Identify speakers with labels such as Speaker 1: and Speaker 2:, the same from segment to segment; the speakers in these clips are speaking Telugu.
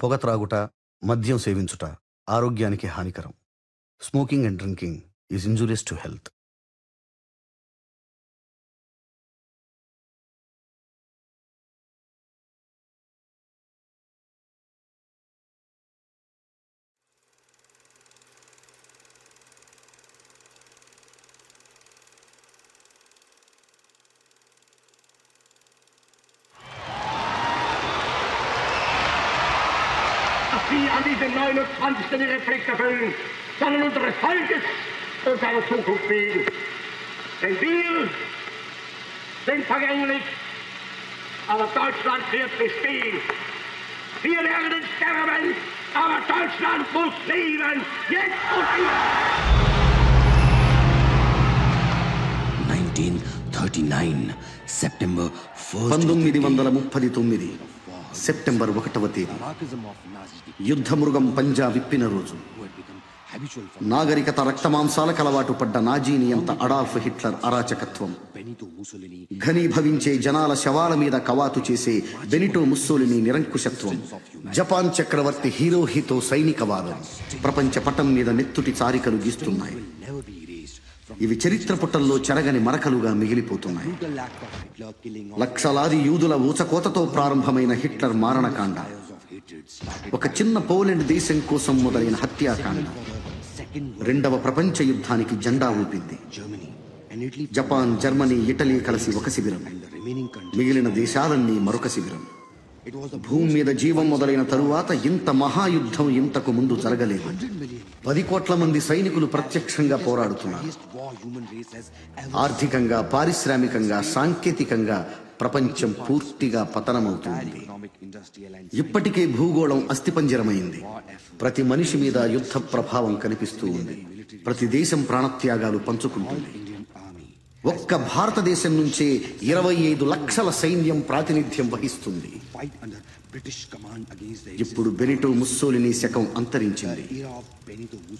Speaker 1: పొగ త్రాగుట, మద్యం సేవించుట ఆరోగ్యానికి హానికరం. Smoking and drinking is injurious to health.
Speaker 2: Sie an diesem 29. ihre Pflicht erfüllen, sondern unseres Volkes und seiner Zukunft wegen. Denn wir sind vergänglich, aber Deutschland wird bestehen. Wir werden sterben, aber Deutschland muss leben, jetzt und immer.
Speaker 3: 1939 September 1st
Speaker 1: 1939 September 1వ తేదీ యుద్ధమృగం పంజా విప్పిన రోజు. నాగరికత రక్తమాంసాల కలవాటు పడ్డ నాజీ నియంత అడాల్ఫ్ హిట్లర్ అరాచకత్వం, ఘనీభవించే జనాల శవాల మీద కవాతు చేసే బెనిటో ముస్సోలిని నిరంకుశత్వం, జపాన్ చక్రవర్తి హిరోహితో సైనికవాదం ప్రపంచ పటం మీద నెత్తుటి చారికలు గీస్తున్నాయి. ఇవి చరిత్ర పుటల్లో చెరగని మరకలుగా మిగిలిపోతున్నాయి. లక్షలాది యూదుల ఊచకోతతో ప్రారంభమైన హిట్లర్ మారణకాండ, ఒక చిన్న పోలెండ్ దేశం కోసం మొదలైన హత్యాకాండ రెండవ ప్రపంచ యుద్ధానికి జెండా ఊపింది. జపాన్, జర్మనీ, ఇటలీ కలిసి ఒక శిబిరం, మిగిలిన దేశాలన్నీ మరొక శిబిరం. భూమి మీద జీవం మొదలైన తరువాత ఇంత మహాయుద్ధం ఇంతకు ముందు జరగలేదు. 10 కోట్ల మంది సైనికులు ప్రత్యక్షంగా పోరాడుతున్నారు. ఆర్థికంగా, పారిశ్రామికంగా, సాంకేతికంగా ప్రపంచం పూర్తిగా పతనమవుతుంది. ఇప్పటికే భూగోళం అస్థిపంజరమైంది. ప్రతి మనిషి మీద యుద్ధ ప్రభావం కనిపిస్తూ ఉంది. ప్రతి దేశం ప్రాణత్యాగాలు పంచుకుంటుంది. ఒక్క భారతదేశం నుంచే 25 లక్షల సైన్యం ప్రాతినిధ్యం వహిస్తుంది. ఇప్పుడు బెనిటో ముస్సోలిని శకం అంతరించింది.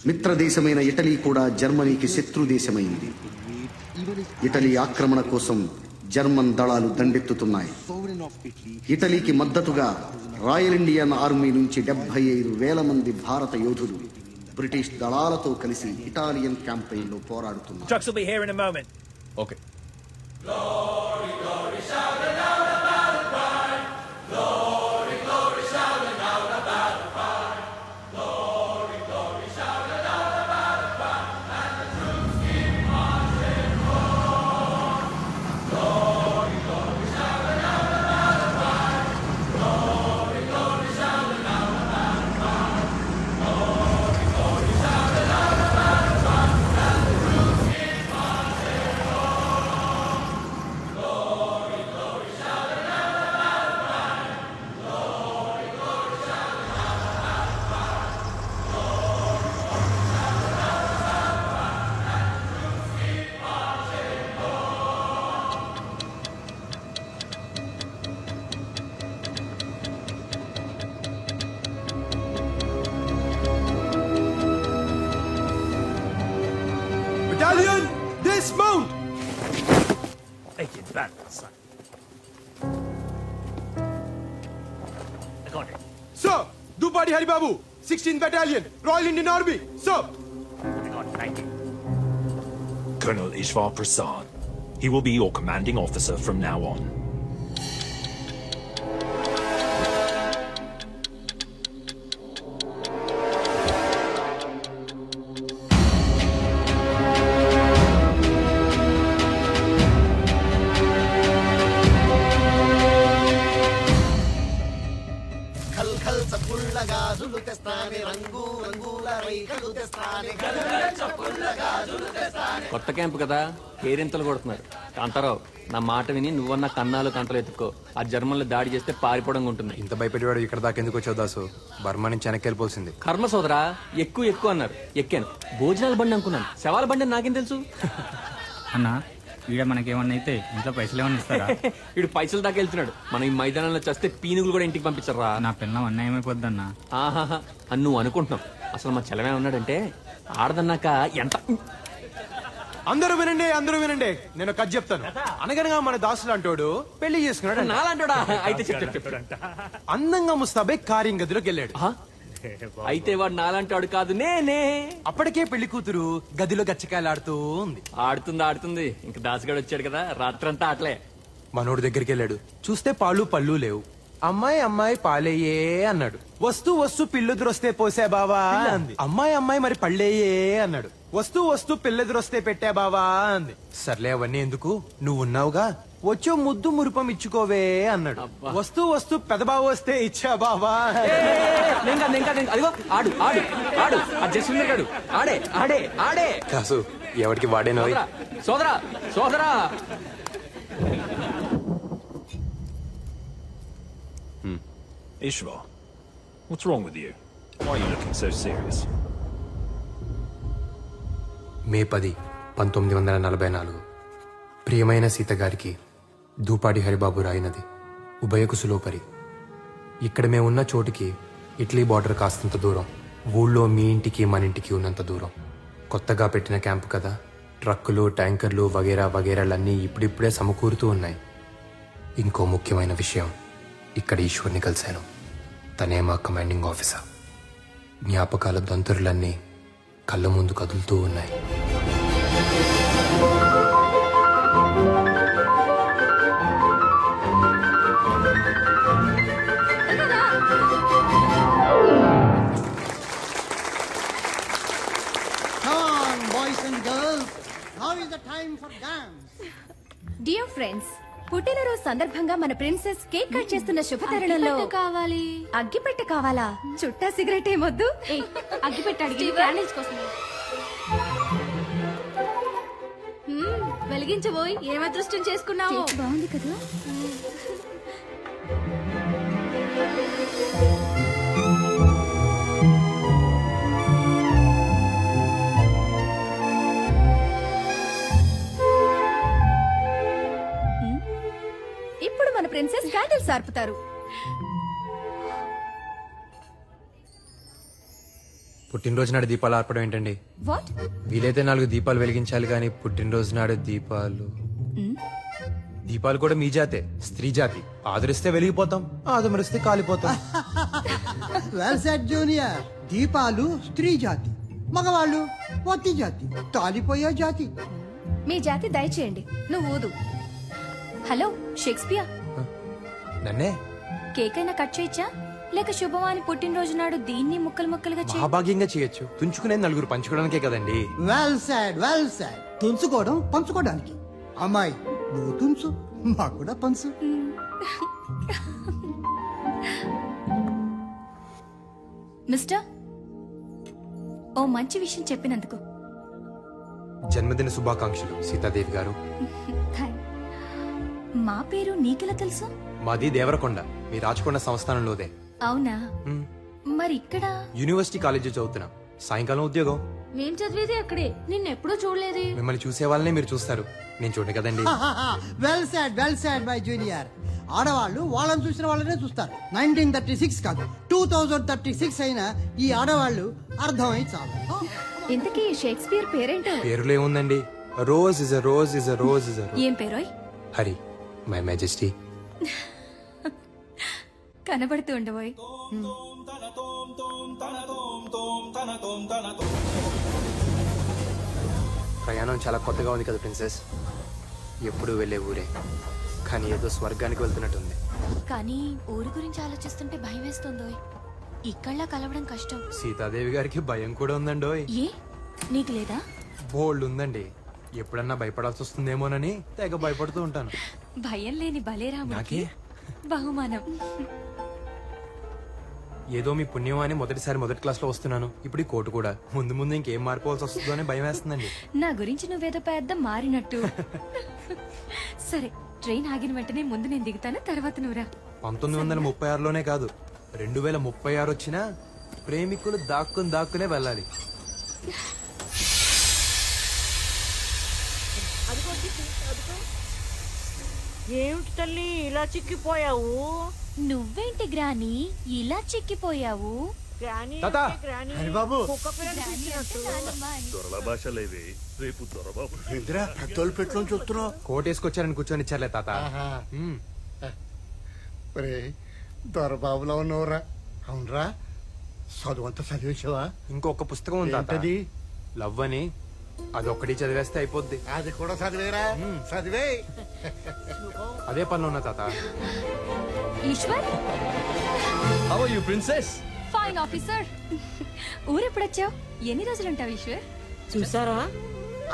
Speaker 1: మిత్రదేశమైన ఇటలీ కూడా జర్మనీకి శత్రు దేశమైంది. ఇటలీ ఆక్రమణ కోసం జర్మన్ దళాలు దండెత్తుతున్నాయి. ఇటలీకి మద్దతుగా రాయల్ ఇండియన్ ఆర్మీ నుంచి 75,000 మంది భారత యోధులు బ్రిటిష్ దళాలతో కలిసి ఇటాలియన్ క్యాంపెయిన్లో పోరాడుతున్నారు.
Speaker 4: Okay.
Speaker 5: Glory, glory, shout it out about the pride. Glory, glory, shout it out about the pride. Glory, glory, shout it out about the pride. And the troops keep marching on. Glory, glory, shout it out about the pride. Glory, glory, shout it out about the pride. Glory, glory, shout it out about the pride. And the troops keep marching on. Glory, glory, shout it out about the pride. Glory, glory, shout it out about the pride. Glory, glory, shout it out about the pride. And the troops keep marching
Speaker 4: Battalion, dismount!
Speaker 6: Take it back, son. I got it.
Speaker 4: Sir, Dupadi Haribabu, 16th Battalion, Royal Indian Army. Sir,
Speaker 6: I got it. Thank you.
Speaker 7: Colonel Ishwar Prasad. He will be your commanding officer from now on.
Speaker 8: కొత్త క్యాంపు కదా, కేరింతలు కొడుతున్నారు. కాంతారావు, నా మాట విని నువ్వన్న కన్నాలు కంటలు ఎత్తుకో. ఆ జర్మన్లు దాడి చేస్తే పారిపోవడం ఉంటుంది.
Speaker 9: ఇంత భయపెట్టేవాడు ఇక్కడ దాకా ఎందుకు వచ్చావు దాసు? బర్మా నుంచి వెనక్కి వెళ్ళిపోతుంది.
Speaker 8: కర్మ సోదరా, ఎక్కువ అన్నారు. ఎక్కాను. భోజనాల బండి అనుకున్నాను. శవాల బండి అని నాకేం తెలుసు?
Speaker 10: అన్నా, ఈడ మనకేమన్నా అయితే ఇంట్లో పైసలు ఏమన్నా ఇస్తారా?
Speaker 8: వీడు పైసలు దాకా వెళ్తున్నాడు. మనం ఈ మైదానంలో చేస్తే పీనుగులు కూడా ఇంటికి పంపించరా?
Speaker 10: నా పిల్లం అన్యాయమైపోద్దన్నా.
Speaker 8: ఆహాహా అని నువ్వు అనుకుంటున్నావు. అసలు మా చెల్లమే ఉన్నాడంటే ఆడదన్నాక ఎంత
Speaker 4: అందరూ వినండి నేను కథ చెప్తాను. అనగనగా మన దాసులు అంటోడు పెళ్లి చేసుకున్నాడు.
Speaker 8: నాలంటాడా? అయితే చెప్పు.
Speaker 4: అందంగా ముస్తాబే కార్యం గదిలోకి వెళ్ళాడు.
Speaker 8: అయితే వాడు నాలంటాడు కాదు, నేనే.
Speaker 4: అప్పటికే పెళ్లి కూతురు గదిలో గచ్చకాయలాడుతూ ఉంది.
Speaker 8: ఆడుతుంది. ఇంక దాసుగాడు వచ్చాడు కదా, రాత్రంతా ఆటలే.
Speaker 4: మనోడు దగ్గరికి వెళ్ళాడు. చూస్తే పాలు పళ్ళు లేవు. అమ్మాయి పాలేయే అన్నాడు. వస్తూ పిల్లెదురొస్తే పోసే బావా అంది. అమ్మాయి మరి పళ్ళేయే అన్నాడు. వస్తూ పిల్లెదురొస్తే పెట్టా బావా అంది. సర్లే అవన్నీ ఎందుకు, నువ్వు ఉన్నావుగా, వచ్చో ముద్దు మురుపం ఇచ్చుకోవే అన్నాడు. వస్తూ పెదబావ వస్తే ఇచ్చా బావా.
Speaker 8: అదిగో ఆడు ఆ జస్విందర్ గాడు ఆడే
Speaker 9: దాసు ఎవరికి వాడేనో.
Speaker 8: సోదరా
Speaker 7: Ishva, what's wrong with you? Why are you looking so serious?
Speaker 9: మే 10, 1944 ప్రియమైన సీత గారికి దూపాడి హరిబాబు రాయినది ఉభయ కుశలోపరి. ఇక్కడ మేమున్న చోటుకి ఇటలీ బార్డర్ కాస్తంత దూరం, ఊళ్ళో మీ ఇంటికి మన ఇంటికి ఉన్నంత దూరం. కొత్తగా పెట్టిన క్యాంపు కదా, ట్రక్కులు ట్యాంకర్లు వగేరాలన్నీ ఇప్పుడిప్పుడే సమకూరుతూ ఉన్నాయి. ఇంకో ముఖ్యమైన విషయం, ఇక్కడ ఈశ్వర్ని కలిశాను. తనే మా కమాండింగ్ ఆఫీసర్. జ్ఞాపకాల దంతురులన్నీ కళ్ళ ముందు కదులుతూ ఉన్నాయి.
Speaker 11: డియర్ ఫ్రెండ్స్, పుట్టినరోజు సందర్భంగా మన ప్రిన్సెస్ కేక్ కట్ చేస్తున్న శుభతరుణంలో కావాలి. అగ్గిపెట్టె కావాలా? చుట్టా సిగరెట్ ఏమొద్దు. అగ్గిపెట్టాడు వెలిగించబోయ్. ఏం అదృష్టం చేసుకున్నావు? బాగుంది కదా. ఇప్పుడు మన ప్రిన్సెస్ క్యాండిల్స్ ఆర్పుతారు.
Speaker 9: పుట్టినరోజు నాడు దీపాలు ఆర్పడం ఏంటండి?
Speaker 11: వాట్?
Speaker 9: వీలైతే 4 దీపాలు వెలిగించాలి కానీ పుట్టినరోజు నాడు దీపాలు కూడా మీ జాతే, స్త్రీ జాతి. ఆదరిస్తే వెలిగిపోతాం, ఆదమరిస్తే కాలిపోతాం.
Speaker 12: Well said junior. దీపాలు స్త్రీ జాతి, మగవాళ్ళు వత్తి జాతి, కాలిపోయే జాతి.
Speaker 11: మీ జాతి దయచేయండి. నువ్వు ఊదు. హలో షేక్స్పియర్,
Speaker 9: నన్నే
Speaker 11: కేక్ అయినా కట్ చేయొచ్చా? లేక శుభవాని పుట్టినరోజు నాడు దీన్ని ముక్కలుగా
Speaker 9: మహాభాగ్యంగా చేయొచ్చు. తుంచుకునేది 4 పంచుకోవడానికే కదండి.
Speaker 12: Well said. తుంచుకోవడం పంచుకోవడానికి. అమ్మాయి నువ్వు తుంచు, మాకు కూడా పంచు.
Speaker 11: మిస్టర్, ఓ మంచి విషయం చెప్పినందుకు
Speaker 9: జన్మదిన శుభాకాంక్షలు సీతాదేవి గారు.
Speaker 11: మా పేరు నీకెలా తెలుసు?
Speaker 9: మాది దేవరకొండ, మీ రాచకొండ సంస్థానంలోదే.
Speaker 11: అవునా? మరి ఇక్కడ
Speaker 9: యూనివర్సిటీ కాలేజీ చదువుతున్నా. సాయంకాలం ఉద్యోగం.
Speaker 11: మేం చదివేది అక్కడే. నిన్నెప్పుడూ చూడలేదే.
Speaker 9: మిమ్మల్ని చూసే వాళ్ళనే మీరు చూస్తారు, నేను చూడండి కదండి.
Speaker 12: Well said my junior. ఆడవాళ్ళు వాళ్ళని చూసిన వాళ్ళనే చూస్తారు. 1936 కాదు, 2036 అయినా ఈ ఆడవాళ్ళు అర్థమై చాలు.
Speaker 11: ఇంతకీ షేక్స్పియర్ పేరేంటో?
Speaker 9: పేరులో ఏముందండి? Rose is a rose is a rose is a rose.
Speaker 11: ఏం పేరోయ్?
Speaker 9: Hari, my majesty.
Speaker 11: కనబడుతూ ఉండబోయ్.
Speaker 9: ప్రయాణం చాలా కొత్తగా ఉంది కదా ప్రిన్సెస్. ఎప్పుడు వెళ్ళే ఊరే, కానీ ఏదో స్వర్గానికి వెళ్తున్నట్టుంది.
Speaker 11: కానీ ఊరి గురించి ఆలోచిస్తుంటే భయం వేస్తుందోయ్. ఇక్కడ్లా కలవడం కష్టం.
Speaker 9: సీతాదేవి గారికి భయం కూడా ఉందండోయ్.
Speaker 11: ఏ, నీకు లేదా?
Speaker 9: బోల్డ్ ఉందండి. ఎప్పుడన్నా భయపడాల్సి వస్తుందేమోనని తెగ భయపడుతూ ఉంటాను.
Speaker 11: భయం లేని బలేరాముడికి బహుమానం.
Speaker 9: ఏదో మీ పుణ్యం అని మొదటి క్లాస్ లో వస్తున్నాను. ఇప్పుడు ఈ కోటు కూడా. ముందు ఇంకేం మారిపోవాల్సి వస్తుందో అని భయం వేస్తుందండి.
Speaker 11: నా గురించి నువ్వేదో పెద్ద మారినట్టు. సరే, ట్రైన్ ఆగిన వెంటనే ముందు నేను దిగుతాను, తర్వాత నువ్వురా.
Speaker 9: 1936లోనే కాదు, 2036 వచ్చినా ప్రేమికులు దాక్కునే వెళ్ళాలి.
Speaker 13: ఏమిటి తల్లి ఇలా చిక్కిపోయావు?
Speaker 11: నువ్వేంటి గ్రాని ఇలా చిక్కిపోయావు?
Speaker 4: తాత
Speaker 12: బాబు
Speaker 6: దొరల భాషలేవి రేపు దొరబాబు
Speaker 14: ఇందిరా పెద్దోళ్ళు పెట్టులో చూస్తున్నావు
Speaker 4: కోటేసుకొచ్చారని కూర్చొని ఇచ్చారులే తాత.
Speaker 14: దొరబాబులో ఉన్నవరా అవునరా చదువు అంతా చదివేసావా?
Speaker 4: ఇంకొక పుస్తకం ఉంది తాత, లవ్ అని. అదొక్కటి చదివేస్తే అయిపోద్ది.
Speaker 14: అది కూడా చదివేరా? చదివే.
Speaker 4: అదే పనిలో ఉన్నా తాత.
Speaker 11: Eshwar,
Speaker 8: how are you princess?
Speaker 11: Fine officer. ఊరెప్పుడొచ్చావు? ఎన్ని రోజులుంటావు ఈశ్వర్?
Speaker 13: చూసారా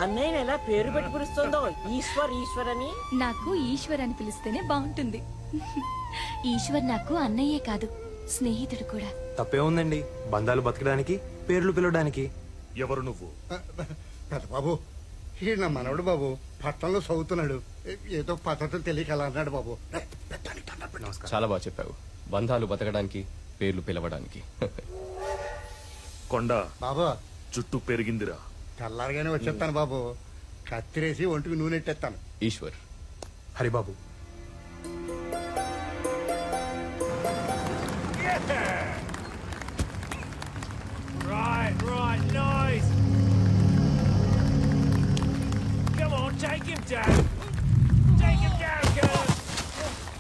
Speaker 13: అన్నయ్య ఎలా పేరు పెట్టి పిలుస్తుందో, ఈశ్వర్ ఈశ్వర్ అని.
Speaker 11: నాకు ఈశ్వర్ అని పిలిస్తేనే బాగుంటుంది. ఈశ్వర్ నాకు అన్నయ్యే కాదు, స్నేహితుడు కూడా.
Speaker 4: తప్పే ఉందండి, బంధాలు బతకడానికి, పేర్లు పిలవడానికి.
Speaker 6: ఎవరు నువ్వు?
Speaker 14: పెద్ద బాబు ఈ నా మనవడు బాబు పట్టణంలో చదువుతున్నాడు. ఏదో పద్ధతులు తెలియక అలా అన్నాడు బాబు.
Speaker 8: చాలా బాగా చెప్పావు. బంధాలు బతకడానికి, పేర్లు పిలవడానికి.
Speaker 6: కొండ
Speaker 14: బాబు
Speaker 6: చుట్టూ పెరిగిందిరా.
Speaker 14: తెల్లారిగానే వచ్చేస్తాను బాబు. కత్తిరేసి ఒంటికి నూనె ఎట్టేస్తాను.
Speaker 8: Eshwar.
Speaker 4: Haribabu.
Speaker 6: Right, nice. Come on, take him down. Take him down, girl.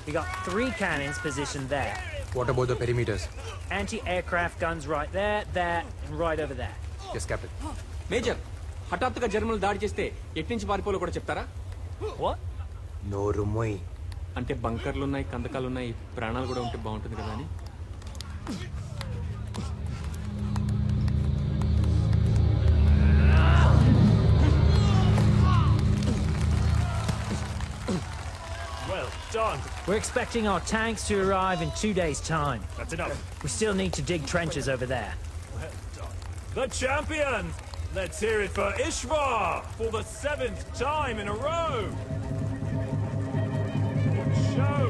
Speaker 15: We got 3 cannons positioned there.
Speaker 4: What about the perimeters?
Speaker 15: Anti-aircraft guns right there, and right over there.
Speaker 4: Yes, Captain.
Speaker 8: Major, హఠాత్తుగా జర్మన్లు దాడి చేస్తే ఎట్నుంచి పారిపోలో కూడా చెప్తారా?
Speaker 4: నోరు మొయ్.
Speaker 8: అంటే బంకర్లున్నాయి, కందకాలున్నాయి, ప్రాణాలు కూడా ఉంటే బాగుంటుంది కదా అని.
Speaker 6: Well done.
Speaker 15: We're expecting our tanks to arrive in 2 days' time.
Speaker 6: That's enough.
Speaker 15: We still need to dig trenches over there.
Speaker 6: Well done. The champion! Let's hear it for Ishvar for the 7th time in a row. Good show.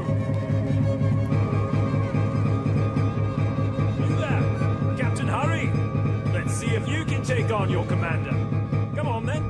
Speaker 6: You there, Captain Hurry. Let's see if you can take on your commander. Come on then.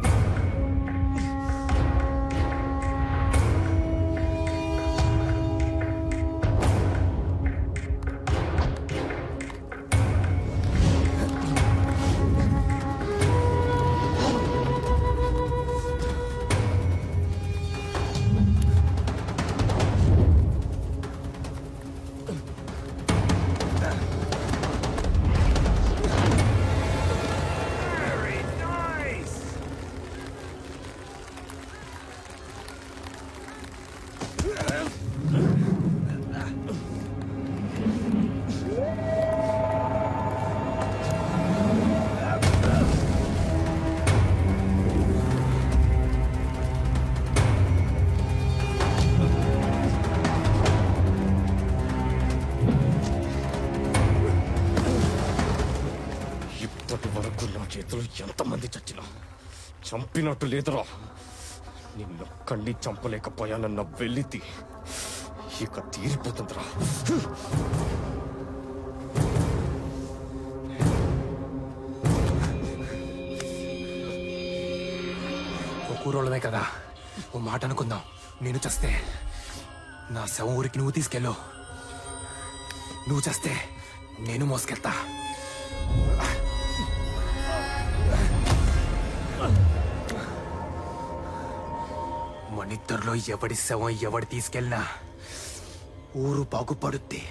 Speaker 16: ఎంతమంది చచ్చినా చంపినట్టు లేదురా. నిన్నొక్కడిని చంపలేకపోయానన్న వెలితి ఇక తీరిపోతుందిరా.
Speaker 9: ఓ కూరోళ్ళమే కదా, ఓ మాట అనుకుందాం. నేను చస్తే నా శవం ఊరికి నువ్వు తీసుకెళ్ళు, నువ్వు చస్తే నేను మోసుకెళ్తా. మనిద్దరిలో ఎవడి శవం ఎవడి తీసుకెళ్ళినా ఊరు బాగుపడుద్ది.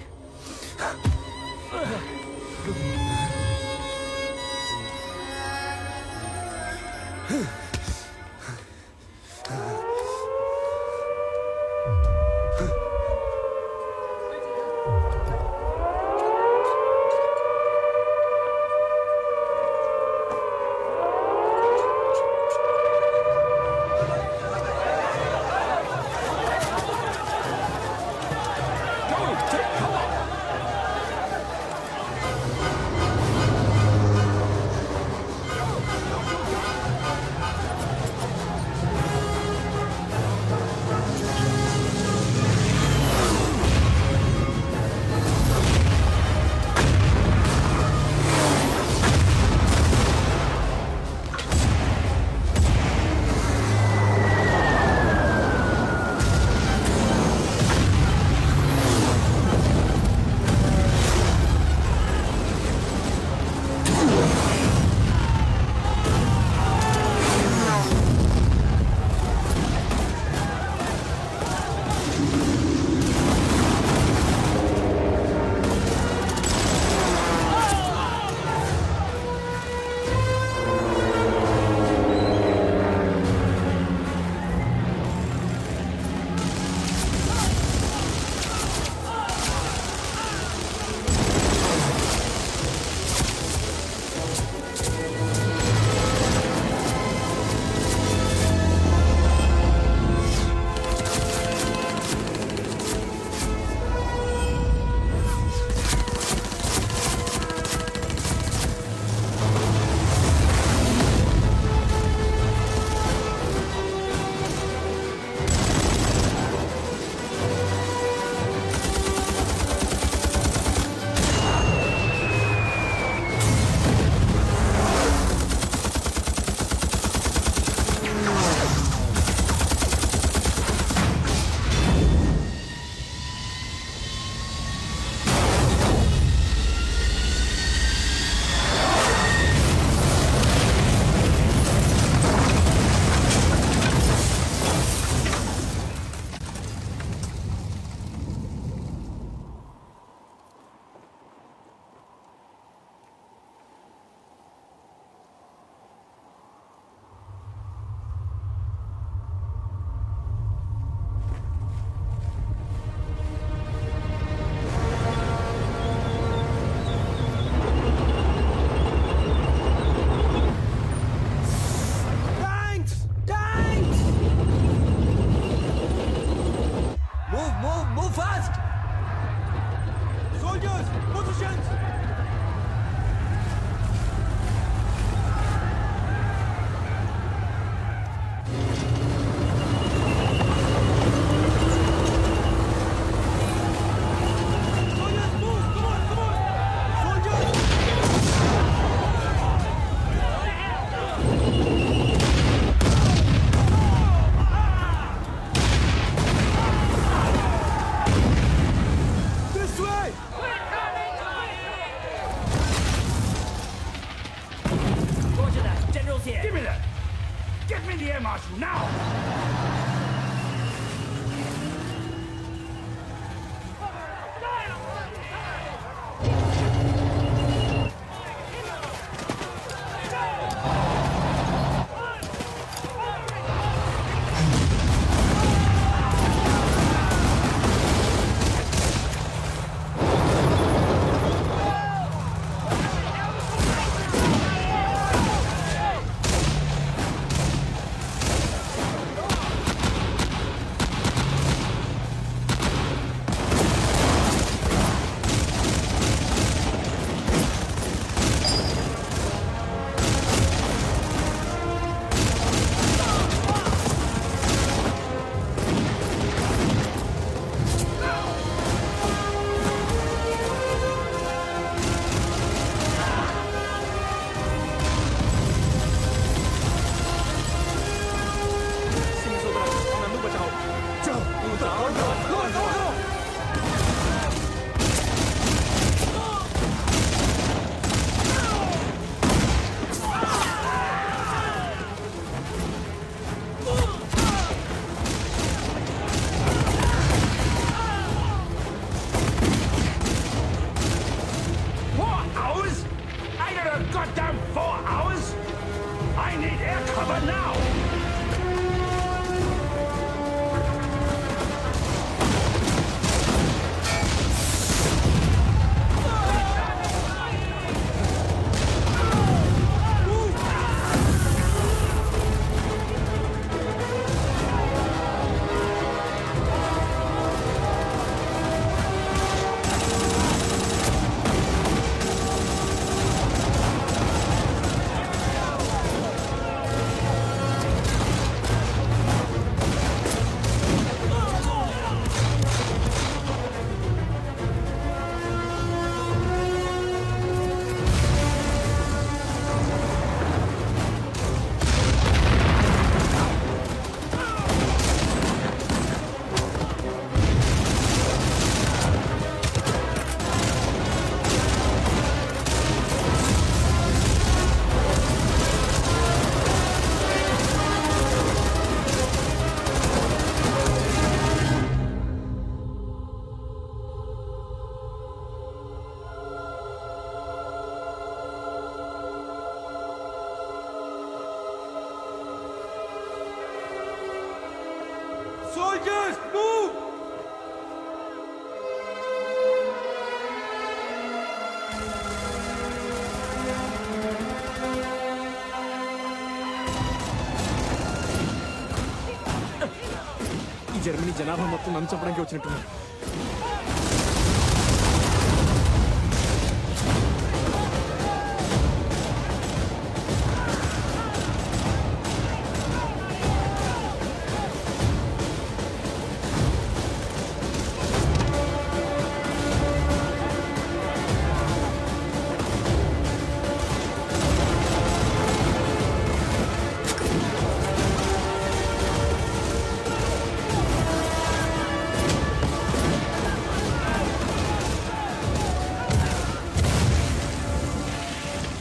Speaker 5: Soldiers, move!
Speaker 16: ఈ జర్మనీ జనాభా మొత్తం నన్ను చంపడానికి వచ్చినట్టున్నారు.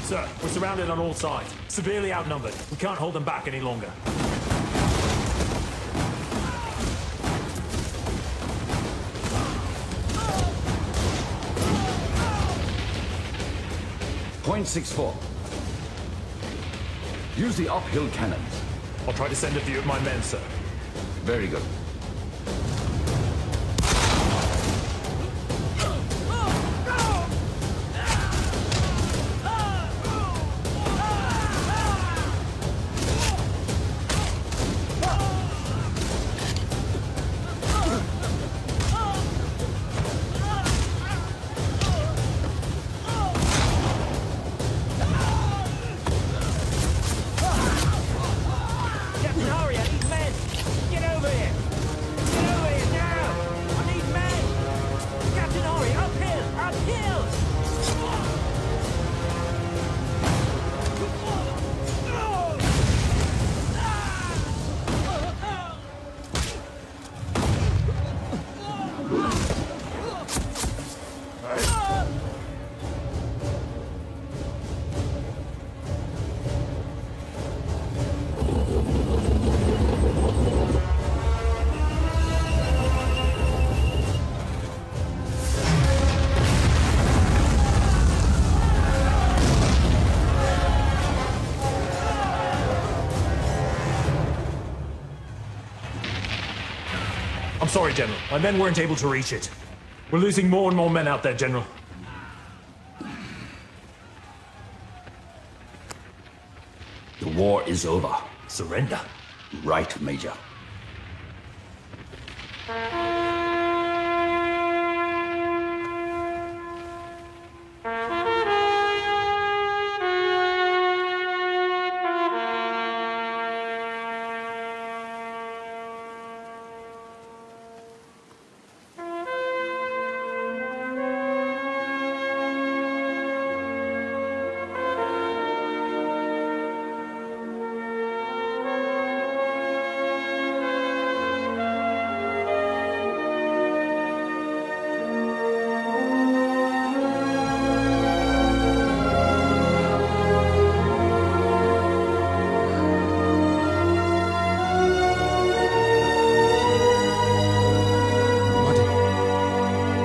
Speaker 6: Sir, we're surrounded on all sides. Severely outnumbered. We can't hold them back any longer.
Speaker 17: .64. Use the uphill cannons.
Speaker 6: I'll try to send a few of my men, sir.
Speaker 17: Very good.
Speaker 15: Captain Hari, I need men! Get over here! Get over here now! I need men! Captain Hari, uphill! Uphill!
Speaker 6: I'm sorry, General. My men weren't able to reach it. We're losing more and more men out there, General.
Speaker 17: The war is over.
Speaker 6: Surrender.
Speaker 17: Right, Major.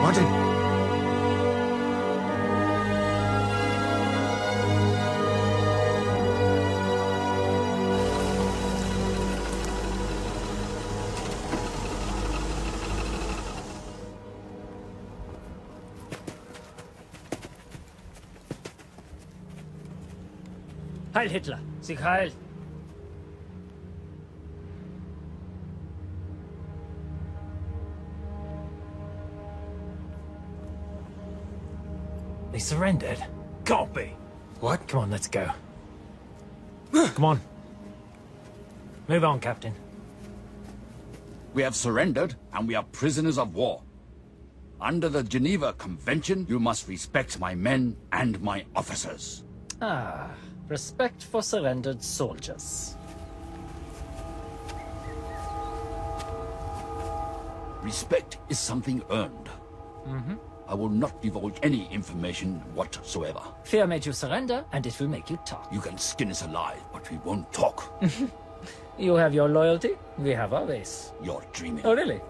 Speaker 1: Martin!
Speaker 15: Heil Hitler! Sieg heil!
Speaker 6: They surrendered? Can't be. What? Come on, let's go. Come on. Move on, Captain.
Speaker 17: We have surrendered, and we are prisoners of war. Under the Geneva Convention, you must respect my men and my officers.
Speaker 15: Ah, respect for surrendered soldiers.
Speaker 17: Respect is something earned.
Speaker 15: Mm-hmm.
Speaker 17: I will not divulge any information whatsoever.
Speaker 15: Fear made you surrender, and it will make you talk.
Speaker 17: You can skin us alive, but we won't talk.
Speaker 15: You have your loyalty, we have our base.
Speaker 17: You're dreaming.
Speaker 15: Oh, really?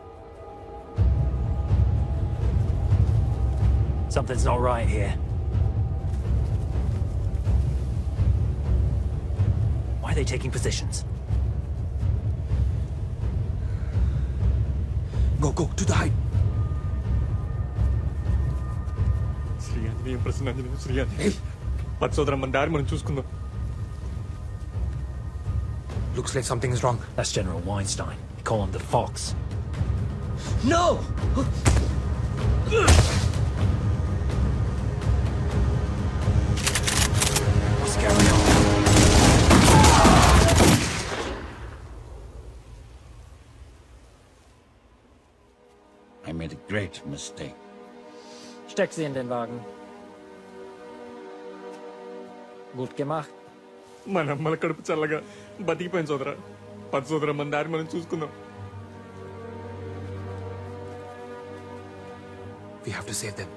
Speaker 6: Something's not right here. Why are they taking positions?
Speaker 7: Go, go, to the height.
Speaker 16: Shri Anjaneyam ప్రసన్నాంజనేయం Shri Anjaneyam. పద సోదరం మన దారి మనం చూసుకుందాం.
Speaker 9: Looks like something is wrong.
Speaker 7: That's General Weinstein. We call him the Fox.
Speaker 3: No!
Speaker 7: What's going on?
Speaker 17: I made a great mistake.
Speaker 15: Steck sie in den Wagen. Gut gemacht.
Speaker 16: మన అమ్మల కడుపు చల్లగా బతికిపోయింది సోదరా. పద సోదరం మన దారి మనం చూసుకుందాం.
Speaker 9: We have to save them.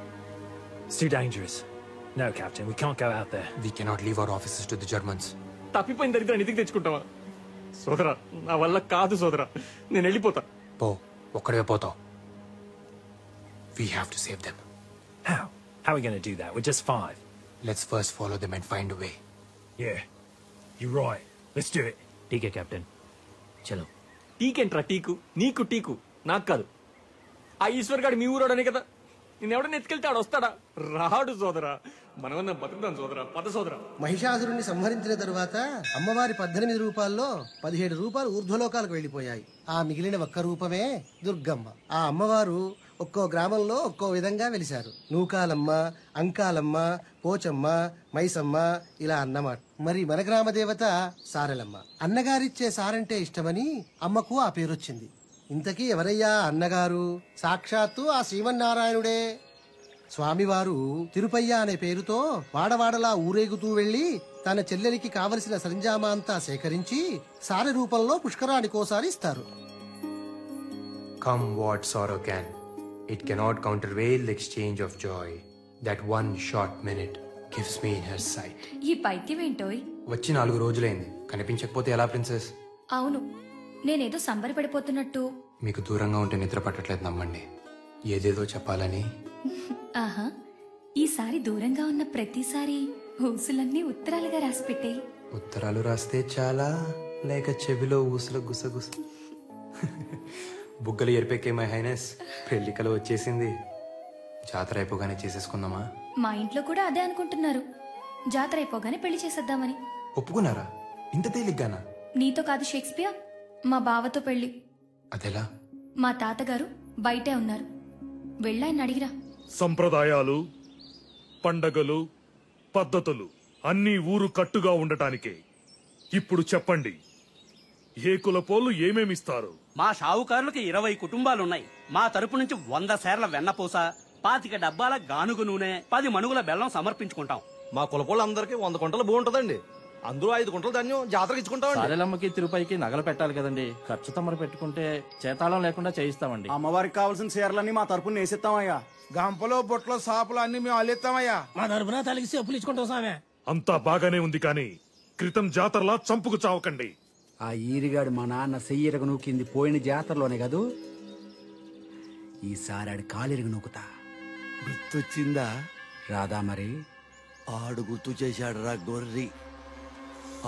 Speaker 7: It's too dangerous. No, Captain, we can't go out there.
Speaker 9: We cannot leave our officers to the Germans.
Speaker 16: తప్పిపోయిన దరిద్రాన్ని ఇంటికి తెచ్చుకుంటావా? సోదరా నా వల్ల కాదు సోదరా, నేను వెళ్ళిపోతా.
Speaker 9: పో, ఒక్కడే పోతావు. We have to save them.
Speaker 7: How? How are we going to do that? We're just 5.
Speaker 9: Let's first follow them and find a way.
Speaker 7: Yeah, you're right. Let's do it.
Speaker 3: ठीक है कैप्टन, चलो.
Speaker 16: టీకేంట్రా టీకు? నీకు టీకు, నాకు కాదు. ఆ ఈశ్వర్ గారు మీ ఊరోడనే కదా. నేను ఎవడన్నా ఎత్తుకెళ్తే ఆడు వస్తాడా? రాడు సోదరా. మనమన్నా బతుకుతాం సోదరా. పద సోదరా.
Speaker 12: మహిషాసురుణ్ణి సంహరించిన తరువాత అమ్మవారి 18 రూపాల్లో 17 రూపాయలు ఊర్ధ్వలోకాలకు వెళ్లిపోయాయి. ఆ మిగిలిన ఒక్క రూపమే దుర్గమ్మ. ఆ అమ్మవారు ఒక్కో గ్రామంలో ఒక్కో విధంగా వెలిశారు. నూకాలమ్మ, అంకాలమ్మ, పోచమ్మ, మైసమ్మ ఇలా అన్నమాట. మరి మన గ్రామ దేవత సారెలమ్మ. అన్నగారిచ్చే సారంటే ఇష్టమని అమ్మకు ఆ పేరొచ్చింది. ఇంతకీ ఎవరయ్యా అన్నగారు? సాక్షాత్తు ఆ శ్రీమన్నారాయణుడే. స్వామివారు తిరుపయ్య అనే పేరుతో వాడవాడలా ఊరేగుతూ వెళ్లి తన చెల్లెలికి కావలసిన సరంజామా అంతా సేకరించి సారె రూపంలో పుష్కరానికోసారి ఇస్తారు.
Speaker 9: Come what sorrow can, it cannot countervail the exchange of joy. That one short minute gives me in her sight.
Speaker 11: ఈ పైత్యమేంటోయ్?
Speaker 9: వచ్చి 4 రోజులైంది, కనిపించకపోతే ఎలా ప్రిన్సెస్?
Speaker 11: అవును, నేనేదో సంబరపడిపోతున్నట్టు.
Speaker 9: మీకు దూరంగా ఉంటే నిద్ర పట్టట్లేదు, నమ్మండి. ఏదేదో చెప్పాలని.
Speaker 11: ఆహా, ఈసారి దూరంగా ఉన్న ప్రతిసారి ఊసులన్నీ ఉత్తరాలుగా రాసిపెట్టే.
Speaker 9: ఉత్తరాలు రాస్తే చాలా, లేక చెవిలో ఊసుల గుసగుస? బుగ్గలు ఎరిపెక్కే మై హైనెస్, పెళ్లికలు వచ్చేసింది. జాతర అయిపోగానే చేసేసుకుందామా?
Speaker 11: మా ఇంట్లో కూడా అదే అనుకుంటున్నారు. జాతర అయిపోగానే పెళ్లి చేసేద్దామని.
Speaker 9: ఒప్పుకున్నారా? ఇంత తేలిగ్గానా?
Speaker 11: నీతో కాదు షేక్స్పియర్, మా బావతో పెళ్లి.
Speaker 9: అదెలా?
Speaker 11: మా తాతగారు బయటే ఉన్నారు, వెళ్ళాయని అడిగిరా.
Speaker 18: సంప్రదాయాలు, పండగలు, పద్ధతులు అన్నీ ఊరు కట్టుగా ఉండటానికే. ఇప్పుడు చెప్పండి, ఏ కులపోళ్ళు ఏమేమిస్తారు?
Speaker 19: మా షావుకారులకి 20 కుటుంబాలున్నాయి. మా తరపు నుంచి 100 సేర్ల వెన్నపూస, 25 డబ్బాల గానుగు నూనె, 10 మణుగుల బెల్లం సమర్పించుకుంటాం.
Speaker 20: మా కులపోళ్ళందరికీ 100 కుంటలు భూ ఉంటుందండి. అందులో 5 కుంటలు ధాన్యం జాతరకి ఇచ్చుకుంటాం.
Speaker 21: సారెలమ్మకి తిరుపతికి నగలు పెట్టాలి కదండి. ఖర్చు తమరు పెట్టుకుంటే చేతాళం లేకుండా చేయిస్తామండి.
Speaker 22: అమ్మవారికి కావాల్సిన చీరలన్నీ మా తరపున వేసిస్తామయ్యా. గంపలో బొట్లో సాపులు అన్ని మేము అల్లిస్తామయ్యా.
Speaker 23: మా తరపున తలకి చెప్పులు ఇచ్చుకుంటాం సామే.
Speaker 18: అంతా బాగానే ఉంది, కానీ క్రితం జాతరలా చంపుకు చావకండి.
Speaker 22: ఆ ఈరిగాడు మా నాన్న సెయ్యరగ నూకింది పోయిన జాతరలోనే కదూ. ఈసారి ఆడి కాలిరగ నూకుతా.
Speaker 24: గుర్తొచ్చిందా?
Speaker 22: రాదా మరి?
Speaker 24: ఆడు గుర్తు చేశాడు రా గొర్రి.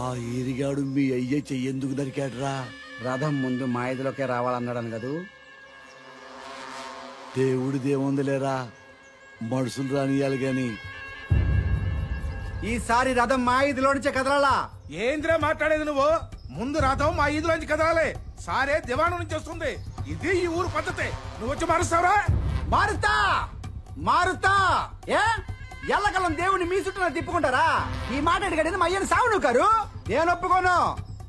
Speaker 24: ఆ ఈరిగాడు మీ అయ్య చెయ్యేందుకు నరికాడ్రా?
Speaker 22: రథం ముందు మా ఇదిలోకే రావాలన్నాడని కదూ.
Speaker 24: దేవుడిదేముందిలేరా, మనుషులు రానియాలి గాని.
Speaker 22: ఈసారి రథం మా ఇదిలో నుంచే కదలాలా. ఏంద్రా మాట్లాడేది నువ్వు? ముందు రథం మా ఇదిలోంచి కదలాలి. సారే దివాణం నుంచి వస్తుంది. ఇది ఈ ఊరు పద్ధతి. నువ్వు వచ్చి మారుస్తావురా? మారుతా మారుతా. ఏ ఎల్లకలం దేవుని మీ చుట్టూ తిప్పుకుంటారా? ఈ మాట అడిగేది మా అయ్యని సావు నువ్వు గారు. నేను ఒప్పుకోను.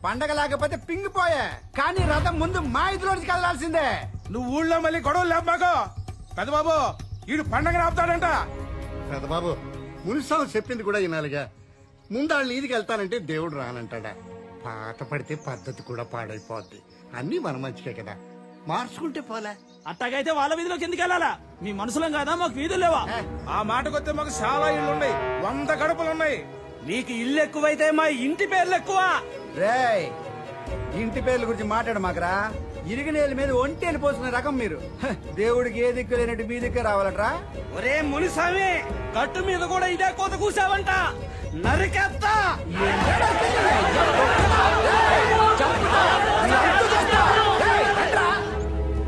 Speaker 22: పండగ లేకపోతే పింగిపోయే, కానీ రథం ముందు మా ఇదిలోంచి కదలాల్సిందే. నువ్వు ఊళ్ళో మళ్ళీ గొడవలు లేపాకో. పెద్దబాబు, ఈడు పండగ ఆపుతాడంట.
Speaker 14: పెద్దబాబు, మునిసాలు చెప్పింది కూడా వినాలిగా. ముందాళ్ళు ఈదికి వెళ్తానంటే దేవుడు రానంటాడా? పాత పడితే పద్ధతి కూడా పాడైపోద్ది. అన్నీ మన మంచికే కదా, మార్చుకుంటే పోలే.
Speaker 22: అట్టగైతే వాళ్ళ వీధిలోకి ఎందుకు వెళ్ళాలా? మీ మనుషులం కాదా? మాకు వీధులు లేవా? ఆ మాటకొస్తే మాకు చాలా ఇళ్ళు ఉన్నాయి, 100 గడపలున్నాయి. నీకు ఇల్లు ఎక్కువైతే మా ఇంటి పేర్లు ఎక్కువ. రేయ్, ఇంటి పేర్ల గురించి మాట్లాడు మాకరా. ఇరిగినేల మీద ఒంటేలు పోసిన రకం మీరు. దేవుడికి ఏ దిక్కు లేనట్టు మీ దిక్కే రావాలట్రా. ఒరే మునిస్వామి, కట్టు మీద కూడా ఇదే కోత కూసావంట. నరికేస్తా.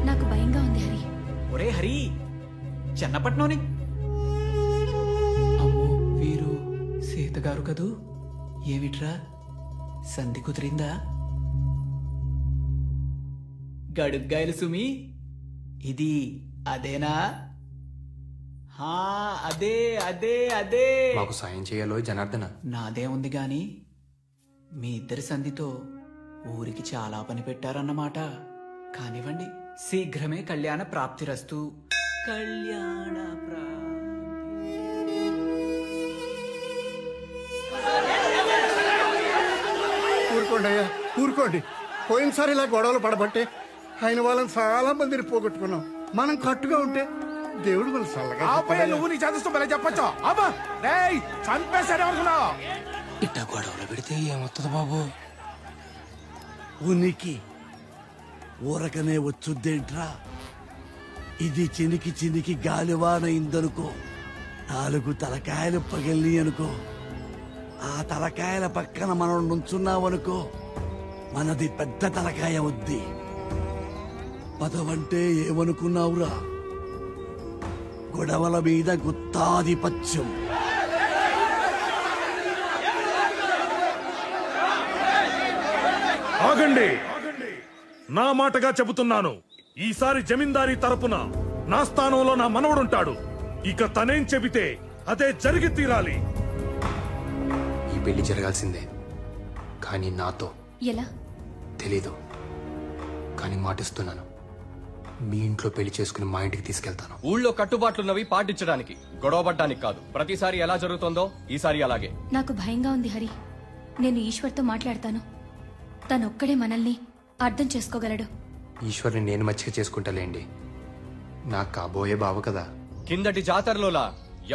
Speaker 11: నాకు భయంగా ఉంది హరి.
Speaker 2: చిన్నప్పటిలోని. అమ్మో వీరు సీత గారు కదూ. ఏమిట్రా సంధి కుదిరిందా? గడుగ్గాయలు సుమి, ఇది అదేనా? అదే అదే అదే.
Speaker 9: మాకు సాయం చేయాలో జనార్దన.
Speaker 2: నాదే ఉంది గాని మీ ఇద్దరి సంధితో ఊరికి చాలా పని పెట్టారన్నమాట. కానివ్వండి, శీఘ్రమే కళ్యాణ ప్రాప్తిరస్తు. కళ్యాణ
Speaker 14: ఊరుకోండి అయ్యా, ఊరుకోండి. పోయినసారి ఇలా గొడవలు పడబట్టే ఆయన వాళ్ళని చాలా మందిని పోగొట్టుకున్నాం. మనం కట్టుగా ఉంటే దేవుడు మన చల్లగా.
Speaker 22: నువ్వు నీ చదువు మళ్ళీ చెప్పొచ్చు. అబ్బా చంపేశాడు అనుకున్నావు.
Speaker 24: ఇట్ట గొడవలు పెడితే ఏమవుతుంది బాబు? ఉనికి ఊరకనే వచ్చుద్దేంట్రా? ఇది చినికి చినికి గాలివాన ఇందనుకో, 4 తలకాయలు పగిలి అనుకో, ఆ తలకాయల పక్కన మనం నుంచున్నామనుకో, మనది పెద్ద తలకాయ వద్ది. పదవంటే ఏమనుకున్నావురా? గొడవల మీద గుత్తాధిపత్యం.
Speaker 18: ఆగండి, నా మాటగా చెబుతున్నాను. ఈసారి జమీందారీ తరపున నా స్థానంలో నా మనవడుంటాడు. ఇక తనేం చెబితే అదే జరిగి తీరాలి.
Speaker 9: ఈ పెళ్లి జరగాల్సిందే, కానీ నాతో.
Speaker 11: ఎలా
Speaker 9: తెలీదు, కానీ మాటిస్తున్నాను. మీ ఇంట్లో పెళ్లి చేసుకుని మా ఇంటికి తీసుకెళ్తాను.
Speaker 8: ఊళ్ళో కట్టుబాట్లున్నవి పాటించడానికి, గొడవపడ్డానికి కాదు. ప్రతిసారి ఎలా జరుగుతుందో ఈసారి అలాగే.
Speaker 11: నాకు భయంగా ఉంది హరి. నేను ఈశ్వర్తో మాట్లాడతాను. తనొక్కడే మనల్ని అర్థం చేసుకోగలడు.
Speaker 9: ఈశ్వర్ని నేను మచ్చిక చేసుకుంటాలేండి. నాకు కాబోయే బావ కదా.
Speaker 8: కిందటి జాతరలోలా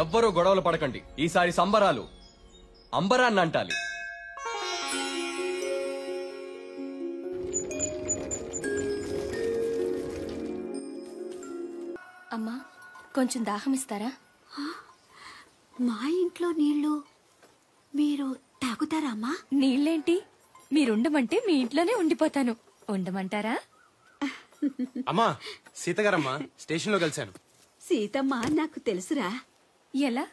Speaker 8: ఎవ్వరూ గొడవలు పడకండి. ఈసారి సంబరాలు అంబరాన్ని అంటాలి.
Speaker 11: అమ్మా, కొంచెం దాహం ఇస్తారా?
Speaker 4: మా ఇంట్లో నీళ్లు మీరు తాగుతారా అమ్మా?
Speaker 11: నీళ్ళేంటి, మీరుండమంటే మీ ఇంట్లోనే ఉండిపోతాను. ఉండమంటారా?
Speaker 9: అమ్మా, సీతగారమ్మా స్టేషన్ లో కలిశాను.
Speaker 4: సీతమ్మ నాకు తెలుసురా.
Speaker 11: ఎలా?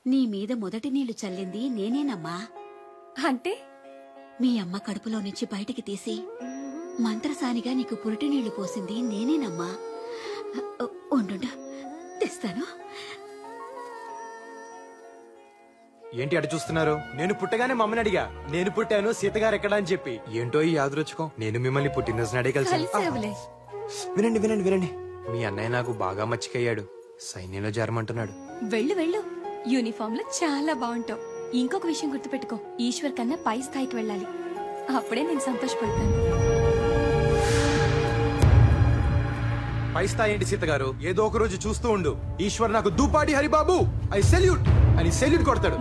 Speaker 4: నీ మీద మొదటి నీళ్లు చల్లింది నేనేనమ్మా.
Speaker 11: అంటే
Speaker 4: మీ అమ్మ కడుపులో నుంచి బయటికి తీసి మంత్రసానిగా నీకు పురిటి నీళ్లు పోసింది నేనేనమ్మా. ఉండు, తెస్తాను.
Speaker 9: ఏంటి అటు చూస్తున్నారు? నేను పుట్టగానే మమ్మని అడిగా, నేను పుట్టాను సీతగారు ఎక్కడా అని చెప్పి. ఏంటో ఈ యాదృచ్ఛికం, నేను మిమ్మల్ని పుట్టినరోజు నాడే కలిసాను. వినండి వినండి వినండి, మీ అన్నయ్య నాకు బాగా మచ్చికయ్యాడు. సైన్యంలో చేరమంటున్నాడు.
Speaker 11: వెళ్ళు వెళ్ళు, యూనిఫామ్ లో చాలా బాగుంటావు. ఇంకొక విషయం గుర్తుపెట్టుకో, ఈశ్వర్ కన్నా పై స్థాయికి వెళ్ళాలి. అప్పుడే నేను సంతోషపడతాను.
Speaker 9: పై స్థాయి ఏంటి సీతగారు? ఏదో ఒక రోజు చూస్తూ ఉండు, ఈశ్వర్ నాకు దూపాటి హరిబాబు ఐ సెల్యూట్ అని సెల్యూట్ కొడతాడు.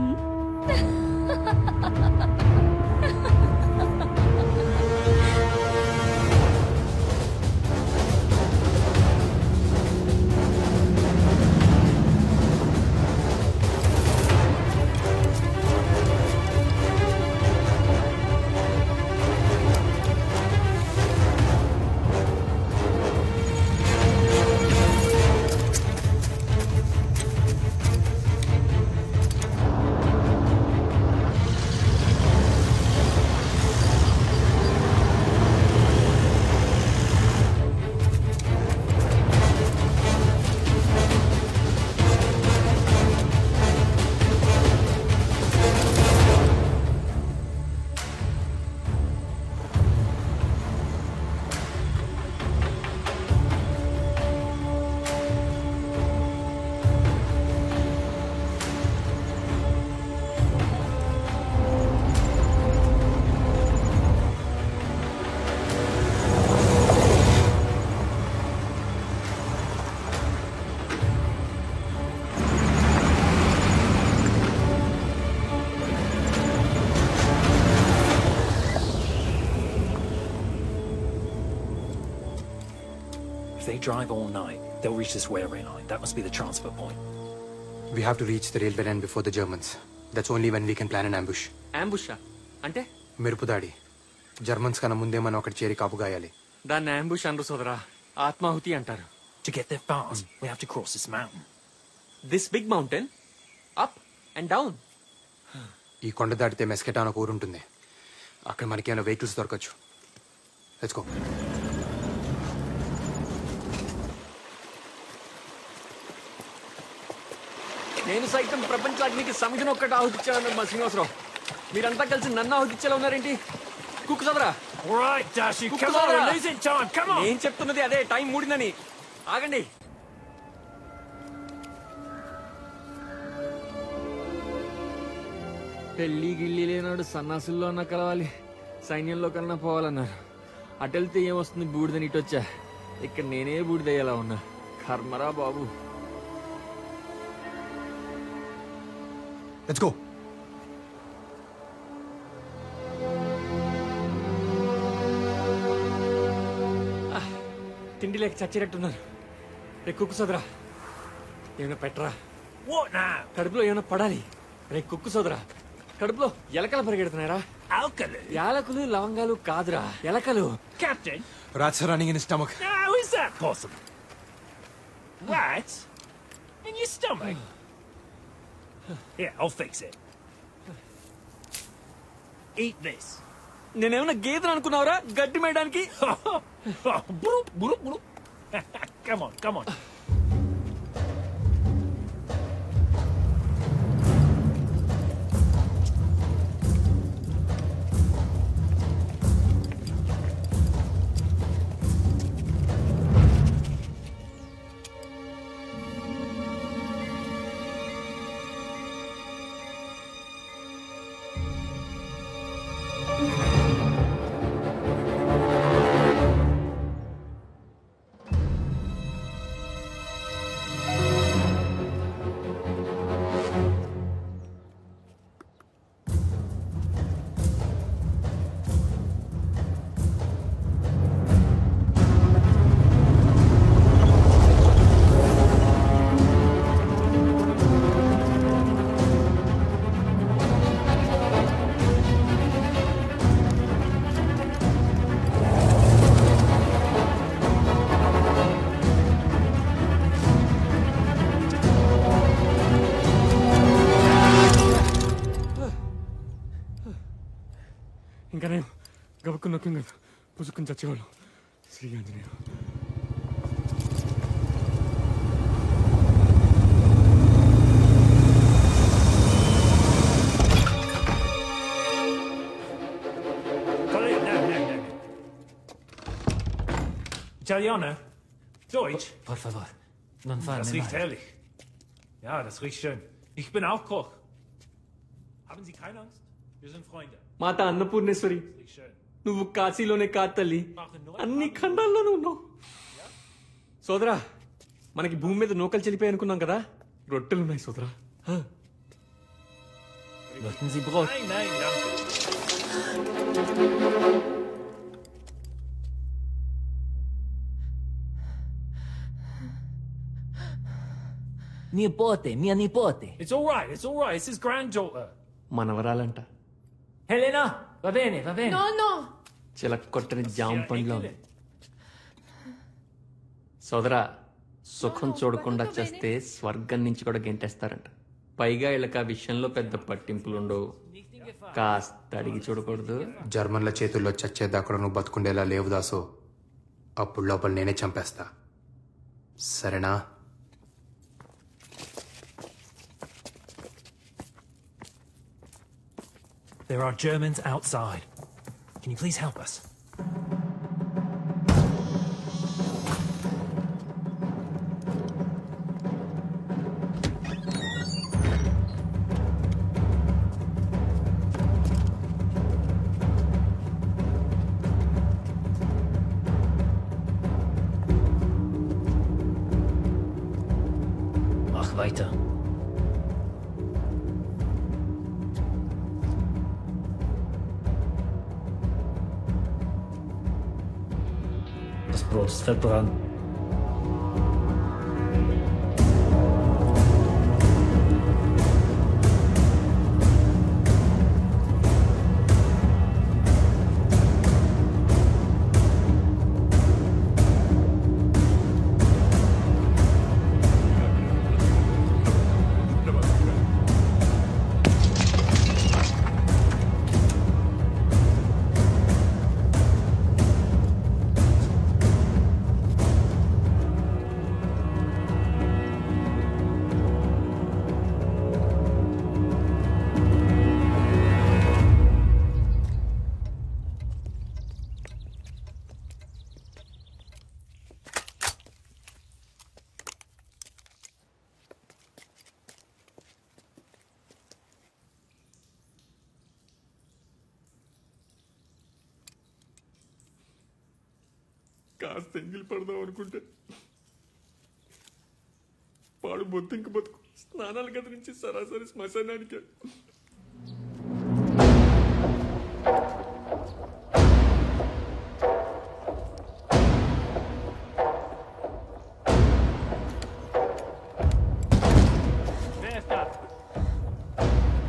Speaker 7: If they drive all night, they'll reach this railway line. That must be the transfer point.
Speaker 9: We have to reach the railway line before the Germans. That's only when we can plan an ambush.
Speaker 8: Ambush అంటే
Speaker 9: మెరుపు దాడి. జర్మన్స్ కన్నా ముందే మనం అక్కడ చేరి కాపు గాయాలి.
Speaker 8: దాన్ని ambush అనరు సోదరా, ఆత్మాహుతి అంటారు.
Speaker 7: To get there fast, we have to cross this mountain.
Speaker 16: This big mountain up and down.
Speaker 9: ఈ కొండ దాటితే మెస్కెటా అని ఒక ఊరు ఉంటుంది. అక్కడ మనకేమైనా వెహికల్స్ దొరకచ్చు. Let's go.
Speaker 16: నేను సైతం ప్రపంచ అగ్నికి సమితిని ఒక్కటి ఆహుతిచ్చాను మా శ్రీనివాసరావు. మీరంతా కలిసి నన్ను ఆహుతిచ్చేలా ఉన్నారేంటి? కుక్కు సదరా. నేను చెప్తున్నది అదే, టైం మూడిందని. ఆగండి. పెళ్లి గిళ్ళి లేనాడు సన్నాసుల్లో అన్నా కలవాలి, సైన్యంలో కన్నా పోవాలన్నారు. అటెళ్తే ఏమొస్తుంది బూడిదని ఇటొచ్చా. ఇక్కడ నేనే బూడిదయ్యేలా ఉన్నా. కర్మరా బాబు.
Speaker 9: Let's go.
Speaker 16: తిండి లేక చచ్చినట్టున్నారు. రే కుక్కు సోదరా, ఏమైనా పెట్టరా. కడుపులో ఏమైనా పడాలి. రే కుక్కు సోదరా, కడుపులో ఎలకలు పరిగెడుతున్నారా? యాలకులు లవంగాలు కాదురా, ఎలకలు.
Speaker 6: Captain?
Speaker 9: Rats are running in his stomach.
Speaker 6: How is that possible? Rats? In your stomach? Here, I'll fix it. Eat this.
Speaker 16: నేనేమన్నా గేదెలు అనుకున్నావురా గడ్డి మేయడానికి?
Speaker 6: Come on, come on.
Speaker 16: ఇంకా నేను గబుక్కుని నొక్కింది పుసుకుని చచ్చేవాళ్ళు. Shri Anjaneya.
Speaker 6: Italiano? Deutsch?
Speaker 3: Por favor, non farne
Speaker 6: Das riecht
Speaker 3: male.
Speaker 6: herrlich. Ja, das riecht schön. Ich bin auch Koch. Haben Sie keine Angst? Wir sind Freunde.
Speaker 16: మాత అన్నపూర్ణేశ్వరి, నువ్వు కాశీలోనే కాదు తల్లి, అన్ని ఖండాల్లోనూ ఉన్నావు. సోదరా, మనకి భూమి మీద నూకలు చెల్లిపోయి అనుకున్నాం కదా, రొట్టెలున్నాయి సోదరా.
Speaker 3: Möchten Sie Brot?
Speaker 6: Nein, nein, danke.
Speaker 3: Nipote, mia nipote.
Speaker 6: It's all right, it's all right. It's his granddaughter.
Speaker 16: మనవరాలంట.
Speaker 3: Helena, va bene, va bene.
Speaker 16: చిలక్కొట్టని జామ పండ్లో ఉంది. సోదరా, సుఖం చూడకుండా చేస్తే స్వర్గం నుంచి కూడా గెంటేస్తారంట. పైగా వీళ్ళకి ఆ విషయంలో పెద్ద పట్టింపులు ఉండవు. కాస్త అడిగి చూడకూడదు.
Speaker 9: జర్మన్ల చేతుల్లో చచ్చేదాకా నువ్వు బతుకుండేలా లేవు దాసు. అప్పుడు లోపల నేనే చంపేస్తా. సరేనా?
Speaker 6: There are Germans outside. Can you please help us?
Speaker 3: Mach weiter. Das Brot ist verbrannt.
Speaker 16: కాస్త ఎంగిలి పడదాం అనుకుంటే వాడు బొత్తింక బతుకు స్నానాల గది నుంచి సరాసరి శ్మశానానికి.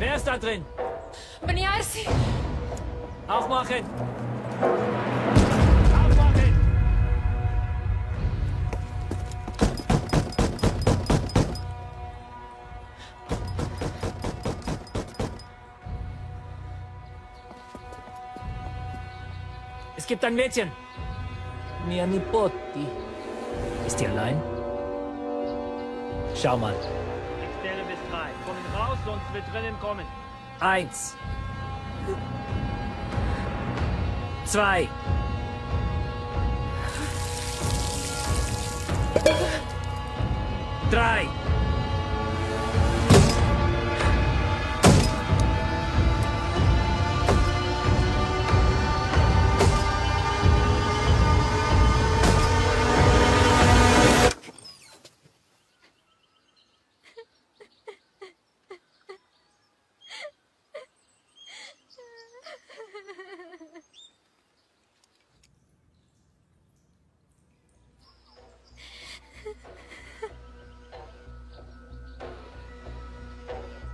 Speaker 3: Wer ist da drin?
Speaker 11: Beniarsi!
Speaker 3: Aufmachen! Es gibt ein Mädchen. Mia Nipoti. Ist die allein? Schau mal.
Speaker 15: Ich zähle bis 3. Kommen raus, sonst wird drinnen kommen.
Speaker 3: 1. 2. 3.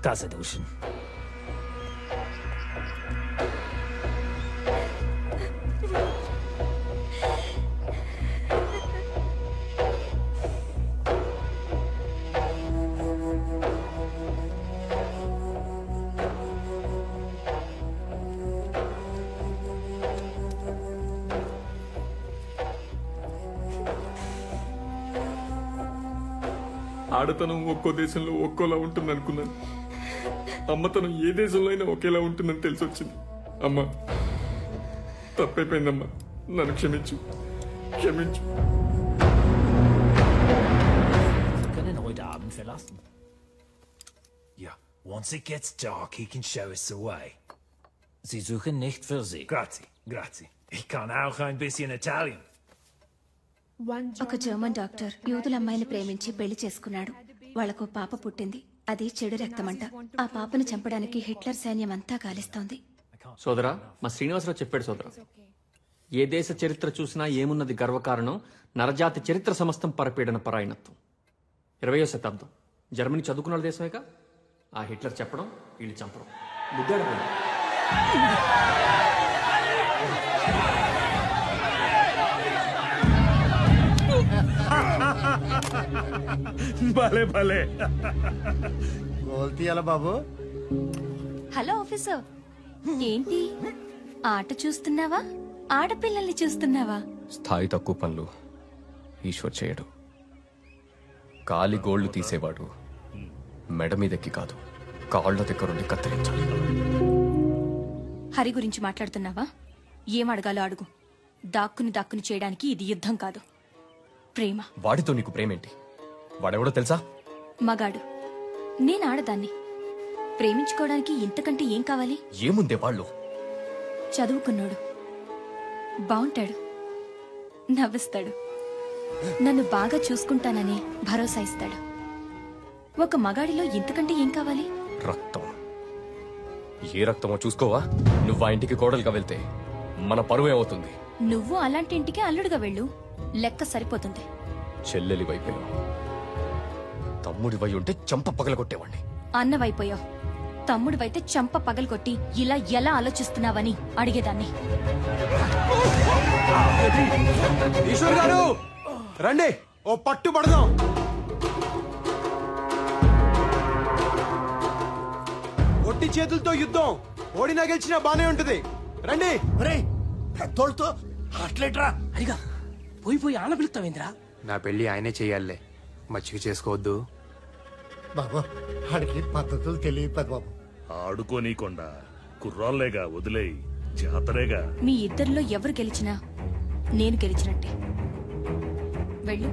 Speaker 3: Tasse duschen.
Speaker 16: ఆడతనం ఒక్కో దేశంలో ఒక్కోలా ఉంటుంది అనుకున్నాను. అమ్మతనం ఏ దేశంలో అయినా ఒకేలా ఉంటుందని తెలిసి వచ్చింది. అమ్మా, తప్పైపోయిందమ్మా, నన్ను క్షమించు, క్షమించు.
Speaker 3: Sie können heute Abend verlassen.
Speaker 7: Ja, once it gets dark, he can show us the way.
Speaker 3: Sie suchen nicht für Sie.
Speaker 7: Grazie, grazie. Ich kann auch ein bisschen Italian.
Speaker 11: ఒక జర్మన్ డాక్టర్ యూదుల అమ్మాయిని ప్రేమించి పెళ్లి చేసుకున్నాడు. వాళ్లకు పాప పుట్టింది. అది చెడు రక్తమంట. ఆ పాపను చంపడానికి హిట్లర్ సైన్యం అంతా గాలిస్తోంది.
Speaker 8: సోదరా, మా శ్రీనివాసరావు చెప్పాడు సోదరా. ఏ దేశ చరిత్ర చూసినా ఏమున్నది గర్వకారణం, నరజాతి చరిత్ర సమస్తం పరపీడన పరాయణత్వం. 20వ శతాబ్దం జర్మనీ చదువుకున్న దేశమేగా. ఆ హిట్లర్ చెప్పడం, వీళ్ళు చంపడం.
Speaker 18: భలే భలే
Speaker 14: గోల్ తీయాల బాబు.
Speaker 11: హలో ఆఫీసర్, ఏంటి ఆట చూస్తున్నావా, ఆడపిల్లల్ని చూస్తున్నావా?
Speaker 9: స్థాయి తక్కువ పనులు ఈశ్వర్ చేయడు. కాలి గోళ్లు తీసేవాడు మెడ మీదెక్కి కాదు, కాళ్ల దగ్గరుండి కత్తిరించాలి.
Speaker 11: హరి గురించి మాట్లాడుతున్నావా? ఏం అడగాలో అడుగు. దాక్కుని చేయడానికి ఇది యుద్ధం కాదు, ప్రేమ.
Speaker 9: వాడితో నీకు ప్రేమేంటి? వాడెవడో తెలుసా?
Speaker 11: మగాడు. నేను ఆడదాన్ని. ప్రేమించుకోవడానికి ఇంతకంటే ఏం కావాలి?
Speaker 9: ఏముందే వాళ్ళు?
Speaker 11: చదువుకున్నాడు, బాగుంటాడు, నవ్విస్తాడు, నన్ను బాగా చూసుకుంటానని భరోసా ఇస్తాడు. ఒక మగాడిలో ఇంతకంటే ఏం కావాలి?
Speaker 9: రక్తం. ఏ రక్తమో చూసుకోవా? నువ్వు ఆ ఇంటికి కోడలుగా వెళ్తే మన పరువు ఏమవుతుంది?
Speaker 11: నువ్వు అలాంటి ఇంటికి అల్లుడుగా వెళ్ళు, లెక్క సరిపోతుంది.
Speaker 9: చెల్లెలి వైపోయావు, తమ్ముడి వై ఉంటే చంప పగలగొట్టేవాణ్ణి.
Speaker 11: అన్నవైపోయావు, తమ్ముడివైతే చంప పగలగొట్టి ఇలా ఎలా ఆలోచిస్తున్నావని అడిగేదాన్ని.
Speaker 9: ఈశ్వర్ గారు రండి, ఓ పట్టు పడదాం. ఒట్టి చేతులతో యుద్ధం, ఓడినా గెలిచినా బానే ఉంటది. రండి.
Speaker 22: పెద్దోళ్ళతో అట్లేట్రా
Speaker 23: అడిగా పోయి ఆన పిలుస్తావేంద్రా?
Speaker 9: నా పెళ్లి ఆయనే చెయ్యాలే, మచ్చిక చేసుకోవద్దు.
Speaker 14: బాబు ఆడికి పద్ధతులు తెలియదు బాబు.
Speaker 18: ఆడుకోనీకొండా కుర్రాళ్లేగా, వదిలేయి, జాతరేగా.
Speaker 11: మీ ఇద్దరిలో ఎవరు గెలిచినా నేను గెలిచినట్టే. వెళ్ళు.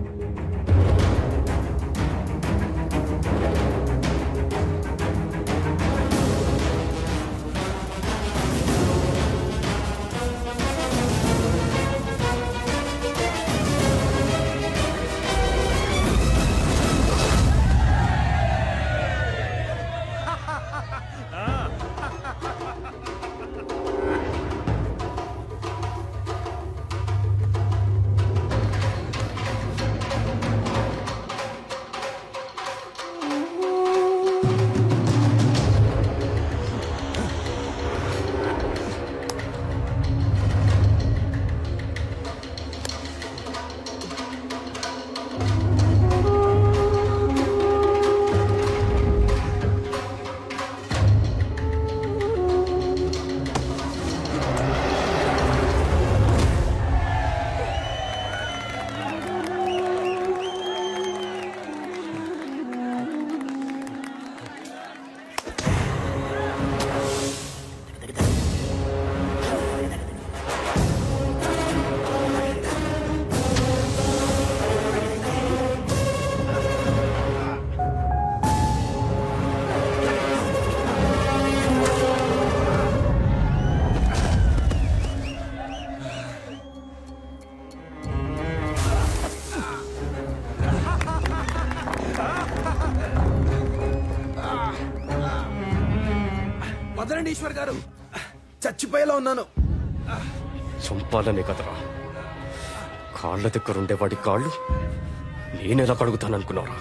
Speaker 1: వదలండి ఈశ్వర్ గారు, చచ్చిపోయేలా ఉన్నాను.
Speaker 5: చంపాలనే కదరా, కాళ్ళ దగ్గరుండే వాడి కాళ్ళు నేనెలా కడుగుతాననుకున్నారా?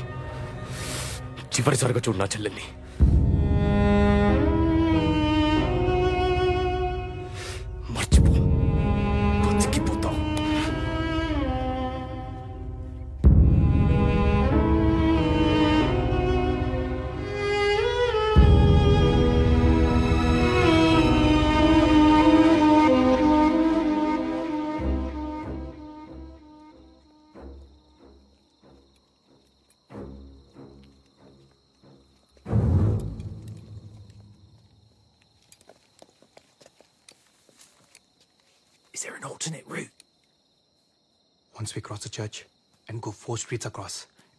Speaker 5: చివరిసారిగా చూడు నా చెల్లెల్ని. మర్చిపో, బతికిపోతావు.
Speaker 9: Is there an alternate route? Once we cross the church and go 4 streets across,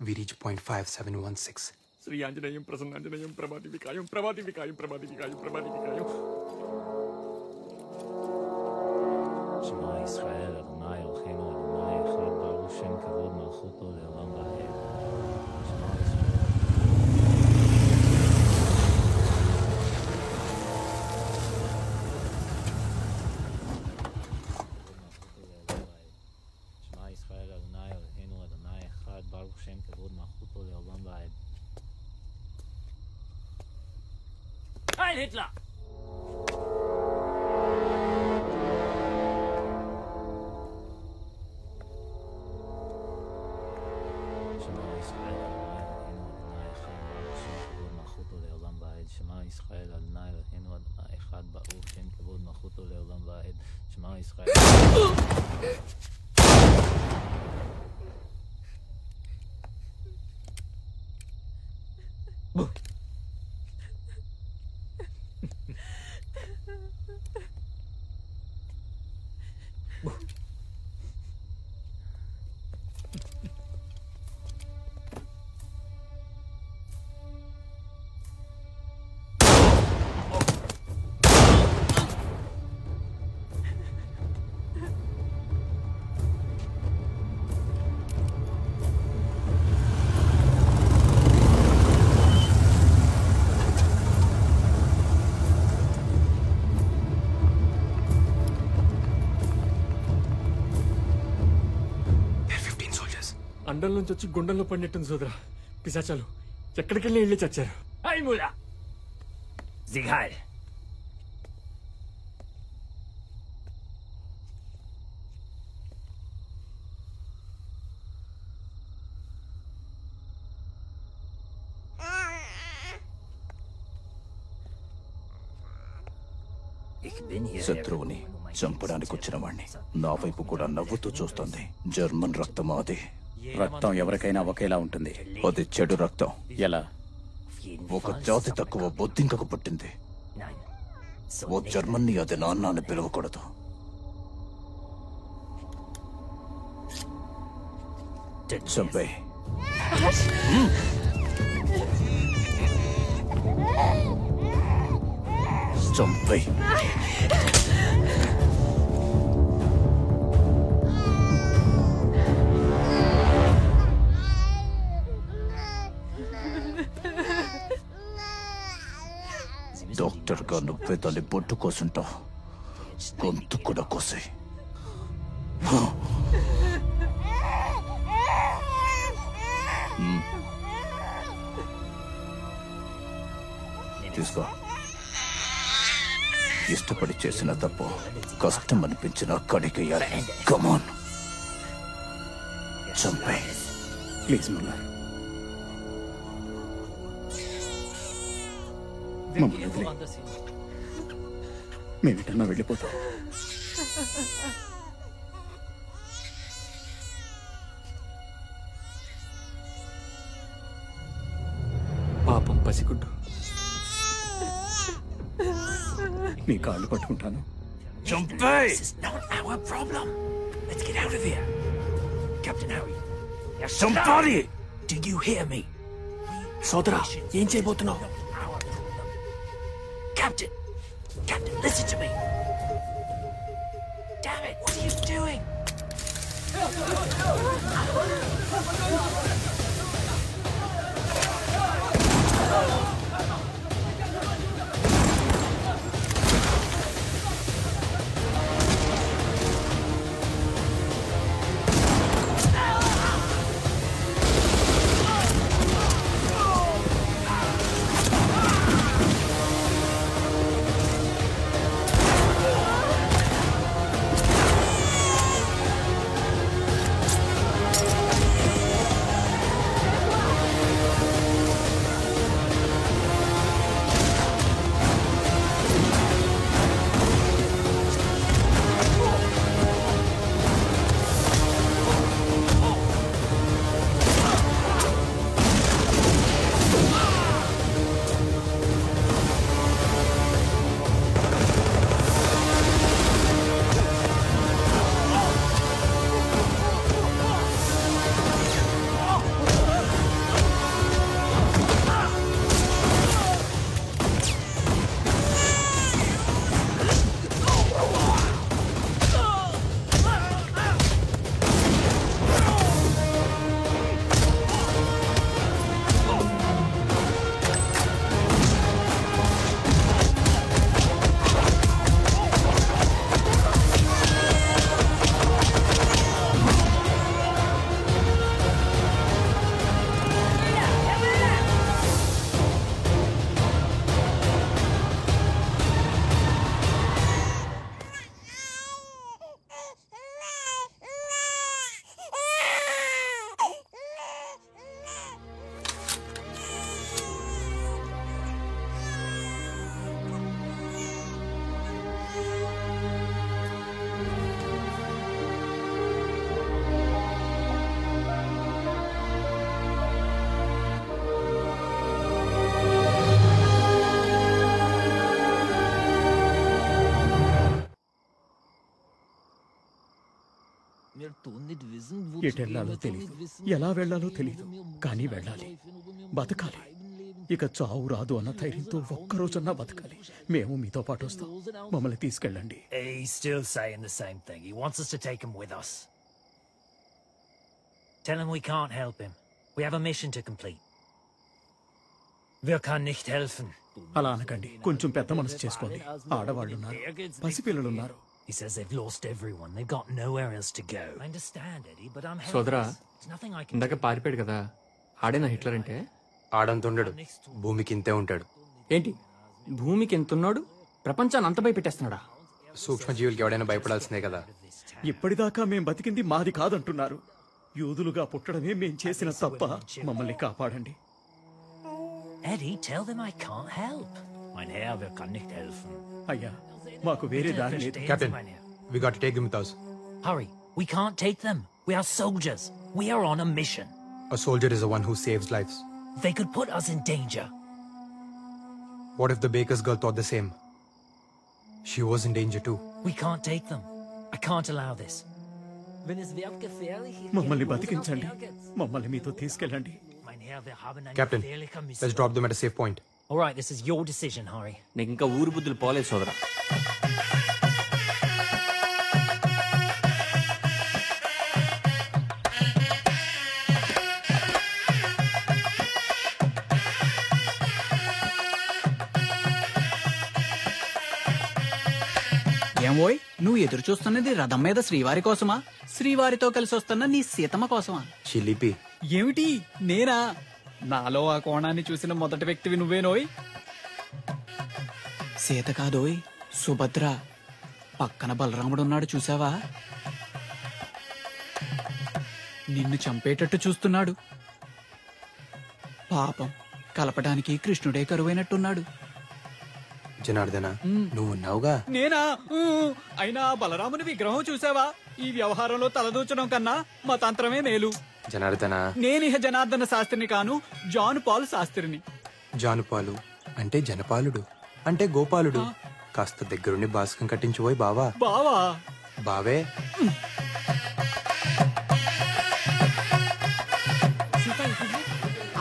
Speaker 9: we reach point 5716.
Speaker 16: Shri Anjaneyam ప్రసన్నాంజనేయం Prabhati వికాయం Prabhati వికాయం Prabhati వికాయం Prabhati వికాయం.
Speaker 3: שמע ישראל אדוני אלוהינו אדוני אחד ברוך שם כבוד מלכותו לעולם ועד. שמע ישראל אדוני אלוהינו אדוני אחד ברוך שם כבוד מלכותו לעולם ועד. היי היטלר! שמע ישראל אדוני אלוהינו אדוני אחד ברוך שם כבוד מלכותו לעולם ועד. שמע ישראל
Speaker 16: అండం నుంచి వచ్చి గుండెల్లో పడినట్టుంది సోదరా. పిశాచాలు ఎక్కడికెళ్ళి వెళ్ళి చచ్చారు.
Speaker 15: Hey Mullah! Sieg heil!
Speaker 17: శత్రువుని చంపడానికి వచ్చిన వాణ్ణి నా వైపు కూడా నవ్వుతూ చూస్తుంది. జర్మన్ రక్తం అది.
Speaker 10: రక్తం ఎవరికైనా ఒకేలా ఉంటుంది.
Speaker 17: అది చెడు రక్తం.
Speaker 10: ఎలా?
Speaker 17: ఒక జాతి తక్కువ బొద్దింకకు పుట్టింది. ఓ జర్మన్ని అది నాన్న అని పిలవకూడదు. చంపే. చంపే. డాక్టర్ గా నువ్వే దాన్ని బొట్టు కోసుంటావు. గొంతు కూడా కోసే. తీసుకో. ఇష్టపడి చేసిన తప్పు కష్టం అనిపించిన కడిగేయాలి. కమాన్, చంపే.
Speaker 10: ప్లీజ్ ముల్లా, మమ్మల్ని వదిలే. మేమిటన్నా వెళ్ళిపోతాం.
Speaker 16: పాపం పసిగుడ్డు.
Speaker 10: నీ కాళ్ళు పట్టుకుంటాను.
Speaker 15: This is not our problem. Let's get out of here. Captain Harry.
Speaker 1: Somebody! Do you hear me? సోదరా, ఏం చేయబోతున్నావు?
Speaker 15: Captain! Captain, listen to me! Damn it, what are you doing?
Speaker 10: ఎటు వెళ్ళాలో తెలియదు, ఎలా వెళ్ళాలో తెలియదు, కానీ వెళ్ళాలి, బతకాలి. ఇక చావు రాదు అన్న ధైర్యంతో ఒక్కరోజన్నా బతకాలి. మేము మీతో పాటు వస్తాం, మమ్మల్ని తీసుకెళ్ళండి.
Speaker 1: He's still saying the same thing. He wants us to take him with us. Tell him we can't help him. We have a mission to complete. Wir kann nicht helfen.
Speaker 10: అలా అనకండి, కొంచెం పెద్ద మనసు చేసుకోండి. ఆడవాళ్ళున్నారు, పసిపిల్లలున్నారు.
Speaker 1: He says they've lost everyone. They've got nowhere else to go. I understand, Eddie, but I'm
Speaker 8: సోదరా,
Speaker 1: helpless. There's nothing I can
Speaker 8: ఇందాక పారిపోయాడు కదా, ఆడేనా హిట్లర్ అంటే?
Speaker 9: ఆడంతుండడు, భూమికి ఇంతే ఉంటాడు.
Speaker 8: ఏంటి, భూమికి ఎంతున్నాడు? ప్రపంచాన్ని అంత భయపెట్టేస్తున్నాడా?
Speaker 9: సూక్ష్మజీవులకి ఎవడైనా భయపడాల్సిందే కదా.
Speaker 10: ఇప్పటిదాకా మేం బతికింది మాది కాదంటున్నారు. యూదులుగా పుట్టడమే మేం చేసిన తప్ప. మమ్మల్ని కాపాడండి.
Speaker 1: Eddie, tell them I can't help. Mein Herr, wir kann nicht helfen.
Speaker 10: అయ్యా, మాకు వేరే దారి లేదు.
Speaker 9: Captain, we got to take them with us.
Speaker 1: Hurry, we can't take them. We are soldiers. We are on a mission.
Speaker 9: A soldier is the one who saves lives.
Speaker 1: They could put us in danger.
Speaker 9: What if the baker's girl thought the same? She was in danger too.
Speaker 1: We can't take them. I can't allow this.
Speaker 10: మమ్మల్ని బతికించండి, మమ్మల్ని మీతో తీసుకెళ్ళండి.
Speaker 1: Mein Herr, wir haben eine
Speaker 9: Captain,
Speaker 1: gefährliche Mission.
Speaker 9: let's drop them at a safe point.
Speaker 1: All right, this is your decision, Harry.
Speaker 8: నీకు ఇంకా ఊరు బుద్ధులు పోలేదు సోదరా.
Speaker 2: ఏమోయ్, నువ్వు ఎదురు చూస్తున్నది రథం మీద శ్రీవారి కోసమా, శ్రీవారితో కలిసి వస్తున్న నీ సీతమ్మ కోసమా?
Speaker 9: చిలిపి.
Speaker 2: ఏమిటి, నేనా? నాలో ఆ కోణాన్ని చూసిన మొదటి వ్యక్తివి నువ్వేనోయ్. సీత కాదోయ్, సుభద్ర. పక్కన బలరాముడున్నాడు, చూసావా? నిన్ను చంపేటట్టు చూస్తున్నాడు. పాపం, కలపడానికి కృష్ణుడే కరువైనట్టున్నాడు.
Speaker 9: జనార్దన, నువ్వు ఉన్నావుగా.
Speaker 2: నేనా? అయినా బలరాముని విగ్రహం చూసావా? ఈ వ్యవహారంలో తలదూచడం కన్నా మా తంత్రమే మేలు.
Speaker 9: జనార్దన,
Speaker 2: నేనిహ జనార్దన శాస్త్రిని కాను, జాన్ పాల్ శాస్త్రిని.
Speaker 9: జానుపాలు అంటే జనపాలుడు, అంటే గోపాలుడు. కాస్త దగ్గరుండి బాస్కం కట్టించుపోయి బావా.
Speaker 2: బావా?
Speaker 9: బావే.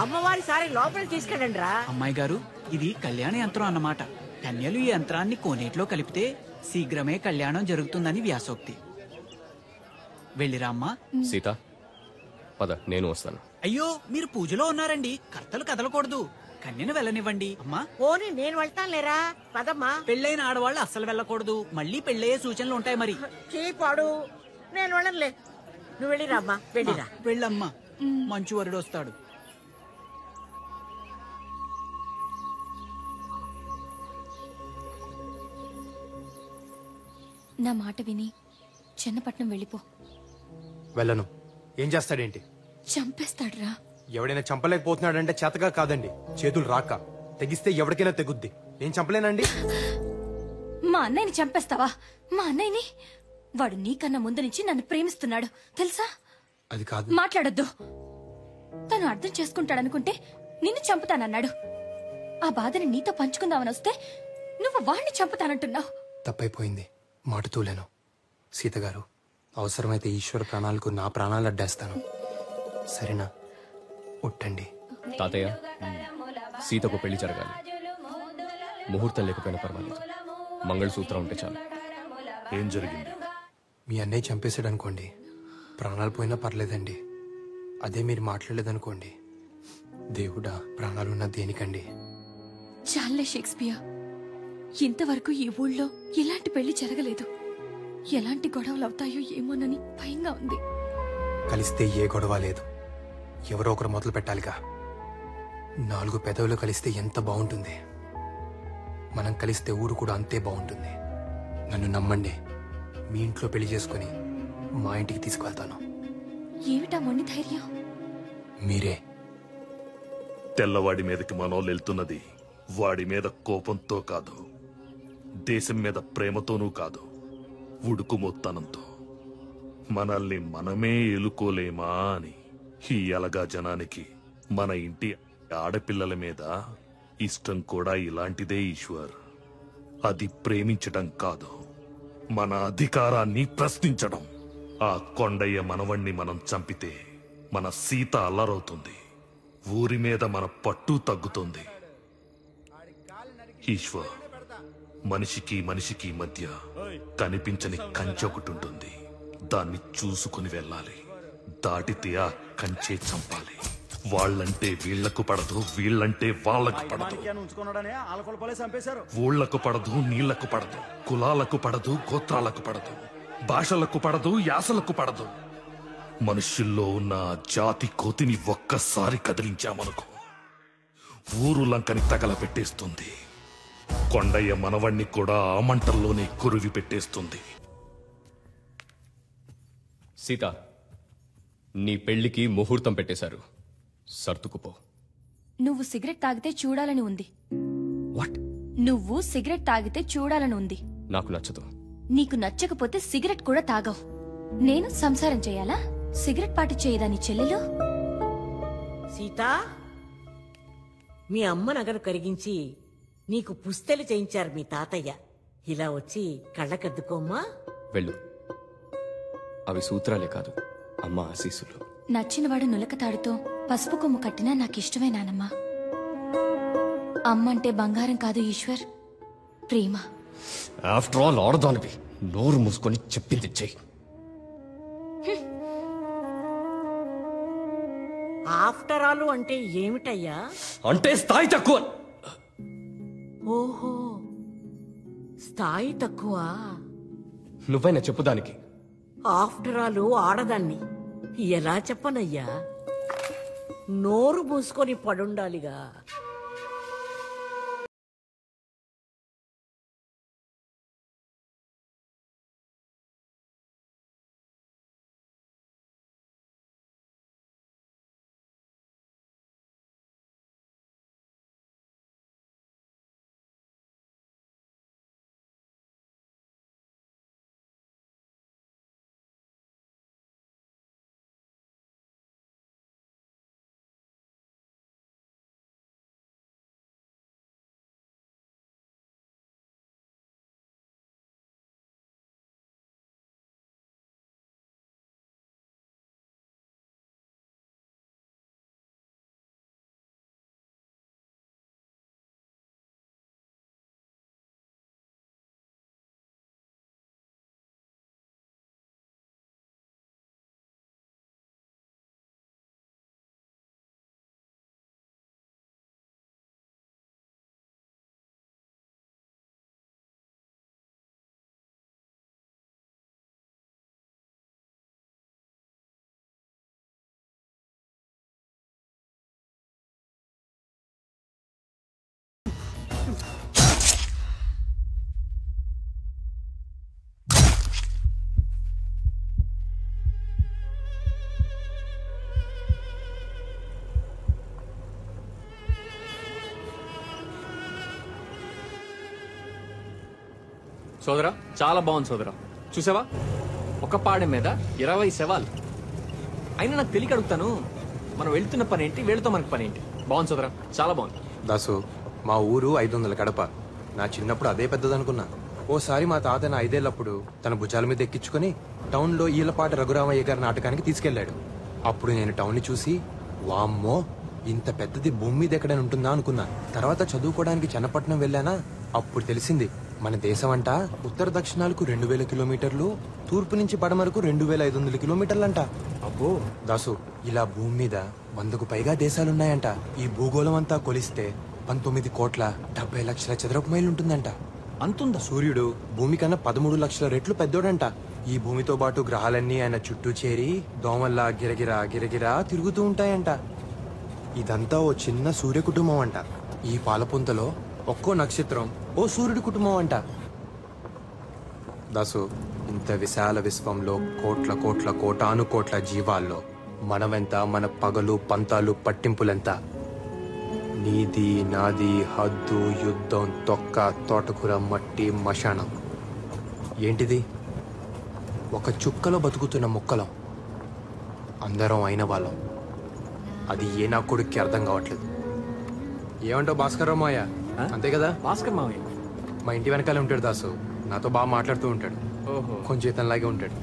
Speaker 12: అమ్మవారి సారి లోపలికి తీసుకెళ్ళండి రా.
Speaker 2: అమ్మాయి గారు, ఇది కళ్యాణ యంత్రం అన్నమాట. కన్యలు ఈ యంత్రాన్ని కోనేట్లో కలిపితే శీఘ్రమే కళ్యాణం జరుగుతుందని వ్యాసోక్తి. వెళ్ళిరామ్మా.
Speaker 5: సీత, పద, నేను వస్తాను.
Speaker 2: అయ్యో, మీరు పూజలో ఉన్నారండి, కర్తలు కదలకూడదు. కన్యను వెళ్ళనివ్వండి. అమ్మా,
Speaker 12: పోనీ నేను వెళ్తాను లేరా, పదమ్మా.
Speaker 2: పెళ్ళైన ఆడవాళ్ళు అస్సలు వెళ్ళకూడదు, మళ్ళీ పెళ్ళయ్యే సూచనలు ఉంటాయి. మరి
Speaker 12: చీపాడు, నేను వెళ్ళనులే. నువ్వు వెళ్ళిరామ్మా, వెళ్ళిరా.
Speaker 2: వెళ్ళమ్మా, మంచు వరుడు వస్తాడు.
Speaker 11: నా మాట విని చిన్నపట్నం వెళ్ళిపో.
Speaker 9: వెళ్ళను. ఏం చేస్తాడేంటి?
Speaker 11: చంపేస్తాడురా.
Speaker 9: ఎవడైనా చంపలేకపోతున్నాడంటే చేతగా కాదండి, చేతులు రాక. తెగిస్తే ఎవరికైనా తెగుద్ది. నేను చంపలేనండి.
Speaker 11: మా అన్నయ్యని చంపేస్తావా? మా అన్నయ్యని? వాడు నీకన్నా ముందు నుంచి నన్ను ప్రేమిస్తున్నాడు తెలుసా?
Speaker 9: అది కాదు.
Speaker 11: మాట్లాడొద్దు. తను అర్థం చేసుకుంటాడనుకుంటే నిన్ను చంపుతానన్నాడు. ఆ బాధని నీతో పంచుకుందామని వస్తే నువ్వు వాణ్ణి చంపుతానంటున్నావు.
Speaker 9: తప్పైపోయింది, మాట తూలేను. సీతగారు, అవసరమైతే ఈశ్వర ప్రాణాలకు నా ప్రాణాలు అడ్డేస్తాను. సరేనా? ఉట్టండి.
Speaker 5: తాతయ్య, సీతకు పెళ్లి జరగాలి. ముహూర్తం లేకపోయినా పర్వాలేదు, మంగళసూత్రం ఉంటే చాలు.
Speaker 18: ఏం జరిగింది?
Speaker 9: మీ అన్నయ్య చంపేశాడు అనుకోండి, ప్రాణాలు పోయినా పర్లేదండి. అదే మీరు మాట్లాడలేదనుకోండి, దేవుడా, ప్రాణాలున్న దేనికండి?
Speaker 11: చాలే షేక్స్పియర్, ఇంతవరకు ఈ ఊళ్ళో ఎలాంటి పెళ్లి జరగలేదు. ఎలాంటి గొడవలు అవుతాయో ఏమోనని భయంగా ఉంది.
Speaker 9: కలిస్తే ఏ గొడవ లేదు, ఎవరో ఒకరు మొదలు పెట్టాలిగా. 4 పెదవులు కలిస్తే ఎంత బాగుంటుంది. మనం కలిస్తే ఊరు కూడా అంతే బాగుంటుంది. నన్ను నమ్మండి, మీ ఇంట్లో పెళ్లి చేసుకుని మా ఇంటికి తీసుకువెళ్తాను.
Speaker 11: ఏమిటా మొండి ధైర్యం?
Speaker 9: మీరే.
Speaker 18: తెల్లవాడి మీదకి మనోళ్ళు వెళ్తున్నది వాడి మీద కోపంతో కాదు, దేశం మీద ప్రేమతోనూ కాదు, ఉడుకుమొత్తనంతో. మనల్ని మనమే ఎలుకోలేమా అని. ఈ అలగా జనానికి మన ఇంటి ఆడపిల్లల మీద ఇష్టం కూడా ఇలాంటిదే ఈశ్వర్. అది ప్రేమించడం కాదు, మన అధికారాన్ని ప్రశ్నించడం. ఆ కొండయ్య మనవణ్ణి మనం చంపితే మన సీత అల్లరవుతుంది. ఊరి మీద మన పట్టు తగ్గుతుంది. ఈశ్వర్, మనిషికి మనిషికి మధ్య కనిపించని కంచె ఒకటి ఉంటుంది. దాన్ని చూసుకుని వెళ్ళాలి. దాటితే ఆ కంచె చంపాలి. వాళ్ళంటే వీళ్లకు పడదు, వీళ్ళంటే వాళ్ళకు పడదు. ఊళ్లకు పడదు, నీళ్లకు పడదు, కులాలకు పడదు, గోత్రాలకు పడదు, భాషలకు పడదు, యాసలకు పడదు. మనుషుల్లో ఉన్న జాతి కోతిని ఒక్కసారి కదిలించామనుకో ఊరు లంకని తగలపెట్టేస్తుంది. కొండయ్య మనవణ్ణి కూడా ఆ మంటల్లోనే కురివి పెట్టేస్తుంది.
Speaker 5: సీత, నీ పెళ్లికి ముహూర్తం పెట్టేశారు. సర్దుకుపో.
Speaker 11: నువ్వు సిగరెట్ తాగితే చూడాలని ఉంది. నువ్వు సిగరెట్ తాగితే చూడాలని ఉంది.
Speaker 5: నాకు నచ్చదు.
Speaker 11: నీకు నచ్చకపోతే సిగరెట్ కూడా తాగవు. నేను సంసారం చేయాలా? సిగరెట్ పాటి చేయదా నీ చెల్లెలు?
Speaker 12: సీత, మీ అమ్మ నగను కరిగించి నీకు పుస్తెలు చేయించారు మీ తాతయ్య. ఇలా వచ్చి కళ్ళకద్దుకోమ్మా.
Speaker 5: వెళ్ళు. అవి సూత్రాలే కాదు, అమ్మ ఆశీస్సులు.
Speaker 11: నచ్చినవాడు నులకతాడుతో పసుపు కొమ్ము కట్టినా నాకిష్టమే నానమ్మా. అమ్మంటే బంగారం కాదు ఈశ్వర్, ప్రేమ.
Speaker 5: ఆఫ్టర్ ఆల్ ఆడదానివి. నోరు మూసుకొని చెప్పింది చెయ్యి.
Speaker 12: ఆఫ్టర్ ఆల్ అంటే ఏమిటయ్యా?
Speaker 5: అంటే స్థాయి తక్కువ.
Speaker 12: ఓహో, స్థాయి తక్కువ.
Speaker 5: నువ్వైనా చెప్పుదానికి.
Speaker 12: ఆఫ్టర్ ఆల్ ఆడదాన్ని ఎలా చెప్పనయ్యా? నోరు మూసుకొని పడుండాలిగా.
Speaker 8: సోదరా, చాలా బాగుంది సోదరా. చూసావా, ఒక పాడె మీద 20 శవాలు. అయినా నాకు తెలియక అడుగుతాను, మనం వెళ్తున్న పని ఏంటి, వెళుతాం మనకి పని ఏంటి? బాగుంది సోదరా, చాలా బాగుంది.
Speaker 9: దాసు, మా ఊరు 500 కడప. నా చిన్నప్పుడు అదే పెద్దదనుకున్నా. ఓసారి మా తాత నా 5 ఏళ్లప్పుడు తన భుజాల మీద ఎక్కించుకుని టౌన్లో ఈలపాటి రఘురామయ్య గారి నాటకానికి తీసుకెళ్లాడు. అప్పుడు నేను టౌన్ ని చూసి, వామ్మో ఇంత పెద్దది భూమి మీద ఎక్కడైనా ఉంటుందా అనుకున్నా. తర్వాత చదువుకోవడానికి చన్నపట్నం వెళ్ళానా, అప్పుడు తెలిసింది మన దేశం అంట ఉత్తర దక్షిణాలకు 2000 కిలోమీటర్లు, తూర్పు నుంచి పడమరకు 2500 కిలోమీటర్లంట. అబ్బో దాసు, ఇలా భూమి మీద 100కు పైగా దేశాలున్నాయంట. ఈ భూగోళం అంతా కొలిస్తే 19,70,00,000 చదరపు మైలు ఉంటుందంట.
Speaker 8: అంతుందా?
Speaker 9: సూర్యుడు భూమి కన్నా 13 లక్షల రెట్లు పెద్దోడంట. ఈ భూమితో పాటు గ్రహాలన్నీ ఆయన చుట్టూ చేరి దోమల్లా గిరగిరా గిరగిరా తిరుగుతూ ఉంటాయంట. ఇదంతా ఓ చిన్న సూర్య కుటుంబం అంట. ఈ పాలపుంతలో ఒక్కో నక్షత్రం ఓ సూర్యుడి కుటుంబం అంట. దాసు, ఇంత విశాల విశ్వంలో కోట్ల కోట్ల కోటాను కోట్ల జీవాల్లో మనమెంత, మన పగలు పంతాలు పట్టింపులెంత? నీది నాది, హద్దు, యుద్ధం, తొక్క, తోటకూర, మట్టి, మశానం. ఏంటిది? ఒక చుక్కలో బతుకుతున్న ముక్కలం. అందరం అయిన వాళ్ళం. అది ఏ నా కొడుక్కి అర్థం కావట్లేదు. ఏమంటావు భాస్కర్ రావు మావయ్య? అంతే కదా?
Speaker 8: భాస్కర్ మావయ్య
Speaker 9: మా ఇంటి వెనకాలే ఉంటాడు దాసు. నాతో బాగా మాట్లాడుతూ ఉంటాడు.
Speaker 8: ఓహో,
Speaker 9: కొంచెం ఇతనిలాగే ఉంటాడు.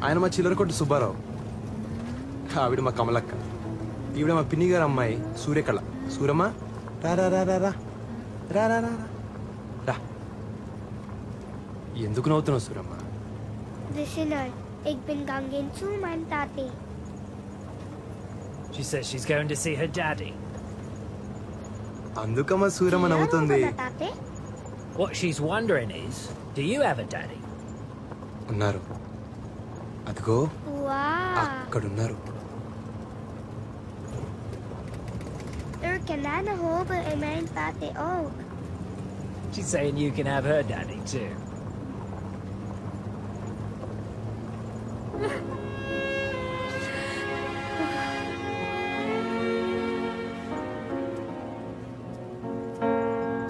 Speaker 9: ఆయన మా చిల్లర కొట్టు సుబ్బారావు. ఆవిడ మా కమలక్క. ఈవిడ మా పిన్ని గారు అమ్మాయి సూర్యకళ. సూరమ్మ రా రా రా రా రా రా రా రా రా. ఎందుకు నవ్వుతున్నావు Suramma?
Speaker 13: Ik ben gegangen zu meinem Tati.
Speaker 6: She says she's going to see her daddy.
Speaker 9: అందుకమ్మా Suramma నవ్వుతుంది.
Speaker 6: What she's wondering is, do you have a daddy?
Speaker 9: ఉన్నారు. అదిగో అక్కడున్నారు.
Speaker 13: kan Nana hopen en mijn tati ook.
Speaker 6: She's saying you can have her daddy too.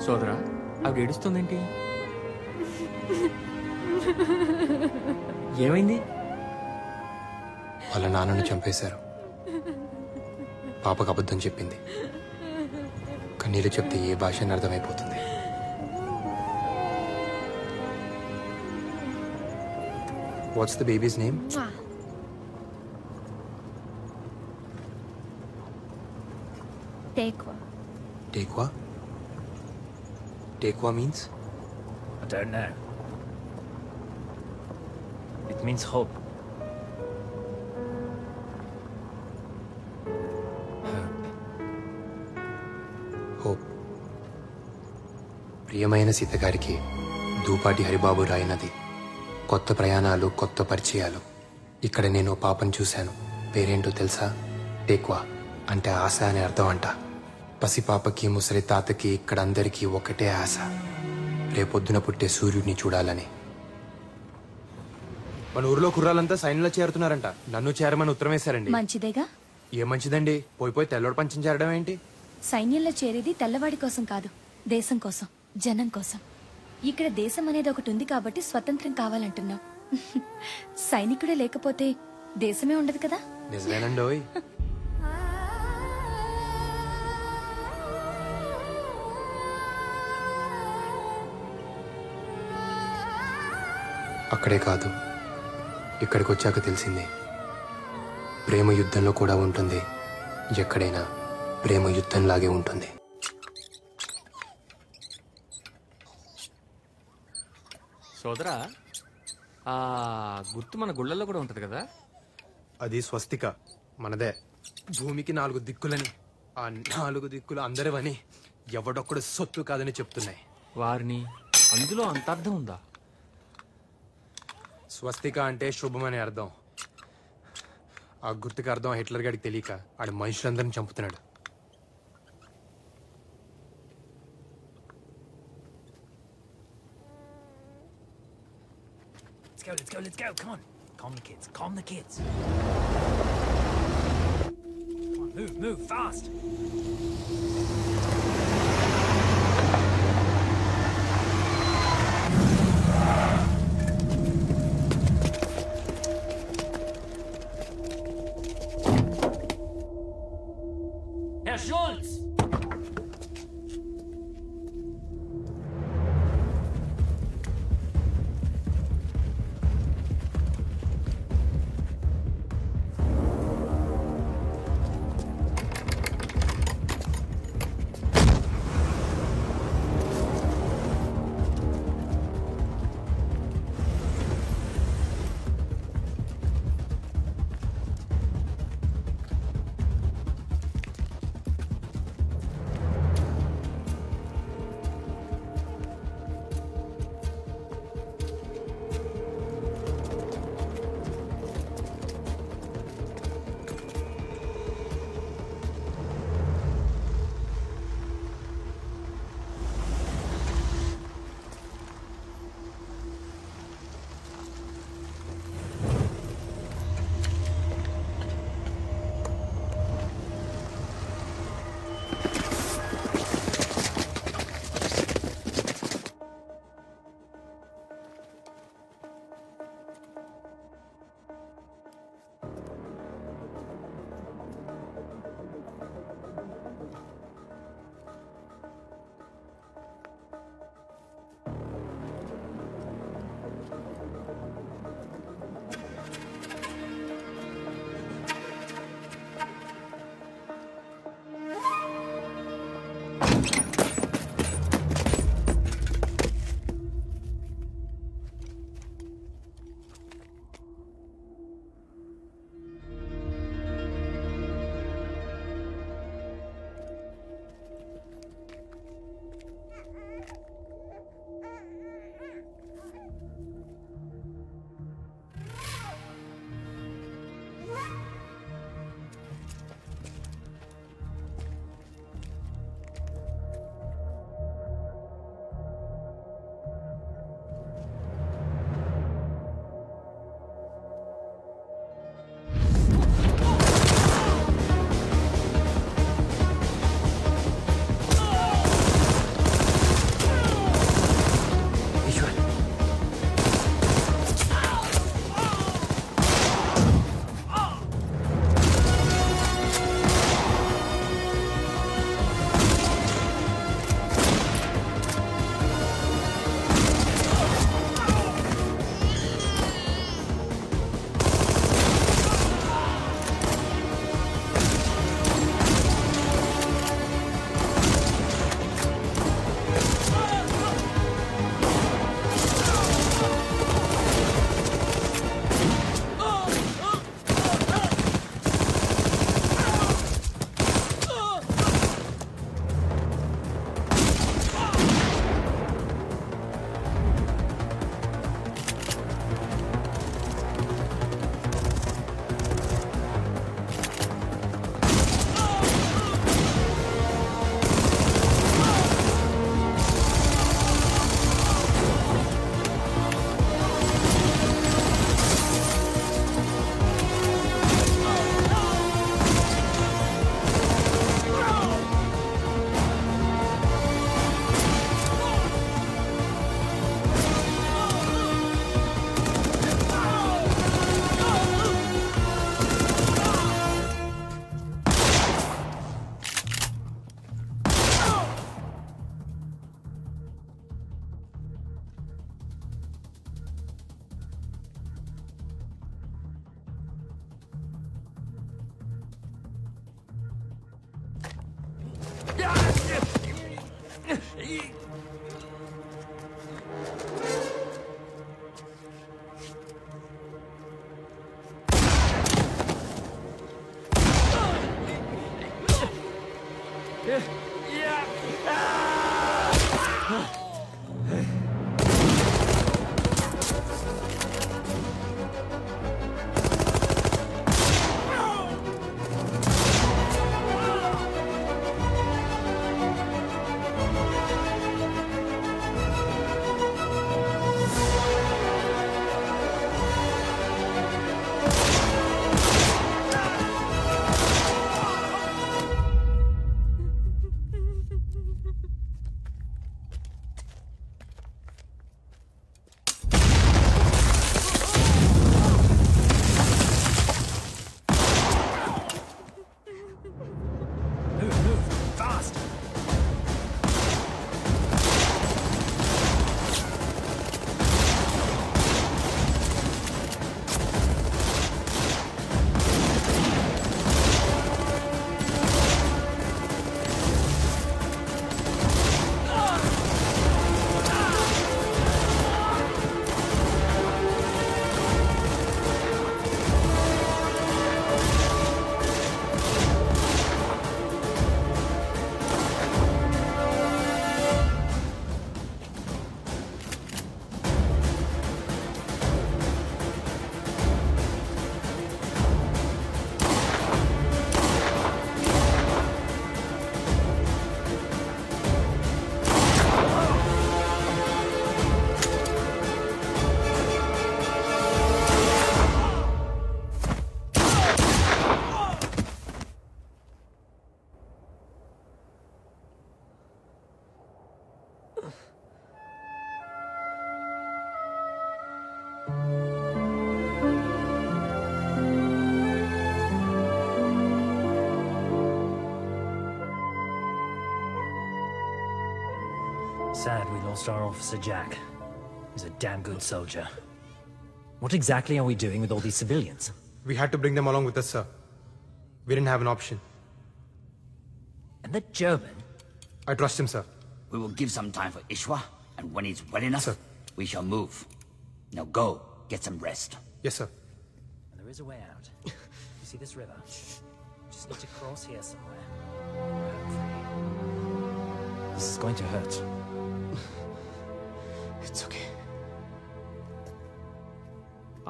Speaker 8: సోదరా ఆవిడ ఏడుస్తుందేంటి? ఏమైంది?
Speaker 9: వాళ్ళ నాన్నను చంపేశారు. పాపకు అబద్ధం చెప్పింది. కన్నీళ్ళు చెప్తే ఏ భాష అని అర్థమైపోతుంది. What's the babies name?
Speaker 11: Tekwa.
Speaker 9: Tekwa? Tekwa means?
Speaker 6: I don't know. It means hope.
Speaker 9: Hope. ప్రియమైన సీత గారికి దూపాటి హరిబాబు రాయినది. కొత్త ప్రయాణాలు, కొత్త పరిచయాలు. ఇక్కడ నేను పాపను చూశాను. పేరేంటో తెలుసా? టేక్వా అంటే ఆశ అనే అర్థం అంట. పసిపాపకి, ముసలి తాతకి, ఇక్కడ అందరికీ ఒకటే ఆశ, రేపొద్దున పుట్టే సూర్యుడిని చూడాలని. మన ఊర్లో కుర్రాలంతా సైన్యంలో చేరుతున్నారంట. నన్ను చేరమని ఉత్తరం వేశారండి.
Speaker 11: మంచిదేగా.
Speaker 9: ఏ మంచిదండి, పోయి తెల్లోడు పంచం చేరడం ఏంటి?
Speaker 11: సైన్యంలో చేరేది తెల్లవాడి కోసం కాదు, దేశం కోసం, జనం కోసం. ఇక్కడ దేశం అనేది ఒకటి ఉంది కాబట్టి స్వతంత్రం కావాలంటున్నాం. సైనికుడే లేకపోతే దేశమే ఉండదు కదా.
Speaker 9: నిజమేనండోయ్. అక్కడే కాదు, ఇక్కడికి వచ్చాక తెలిసింది, ప్రేమ యుద్ధంలో కూడా ఉంటుంది. ఎక్కడైనా ప్రేమ యుద్ధంలాగే ఉంటుంది.
Speaker 8: సోదరా ఆ గుర్తు మన గుళ్ళల్లో కూడా ఉంటది కదా?
Speaker 9: అది స్వస్తిక, మనదే. భూమికి 4 దిక్కులని, ఆ 4 దిక్కులు అందరివని, ఎవడొక్కడు సొత్తు కాదని చెప్తున్నాయి.
Speaker 8: వారిని అందులో అంత అర్థం ఉందా?
Speaker 9: స్వస్తిక అంటే శుభం అనే అర్థం. ఆ గుర్తుకు అర్థం హిట్లర్ గారికి తెలియక ఆడు మనుషులందరిని చంపుతున్నాడు.
Speaker 6: Let's go, let's go. Come on. Calm the kids, calm the kids. Come on, move, fast. Herr Schulz! Sad we lost our officer Jack. He's a damn good soldier. What exactly are we doing with all these civilians?
Speaker 9: We had to bring them along with us, sir. We didn't have an option.
Speaker 6: And the German?
Speaker 9: I trust him, sir.
Speaker 17: We will give some time for Ishwa, and when he's well enough, we shall move. Now go, get some rest.
Speaker 9: Yes, sir.
Speaker 6: And there is a way out. You see this river? Just need to cross here somewhere. This is going to hurt.
Speaker 9: It's okay.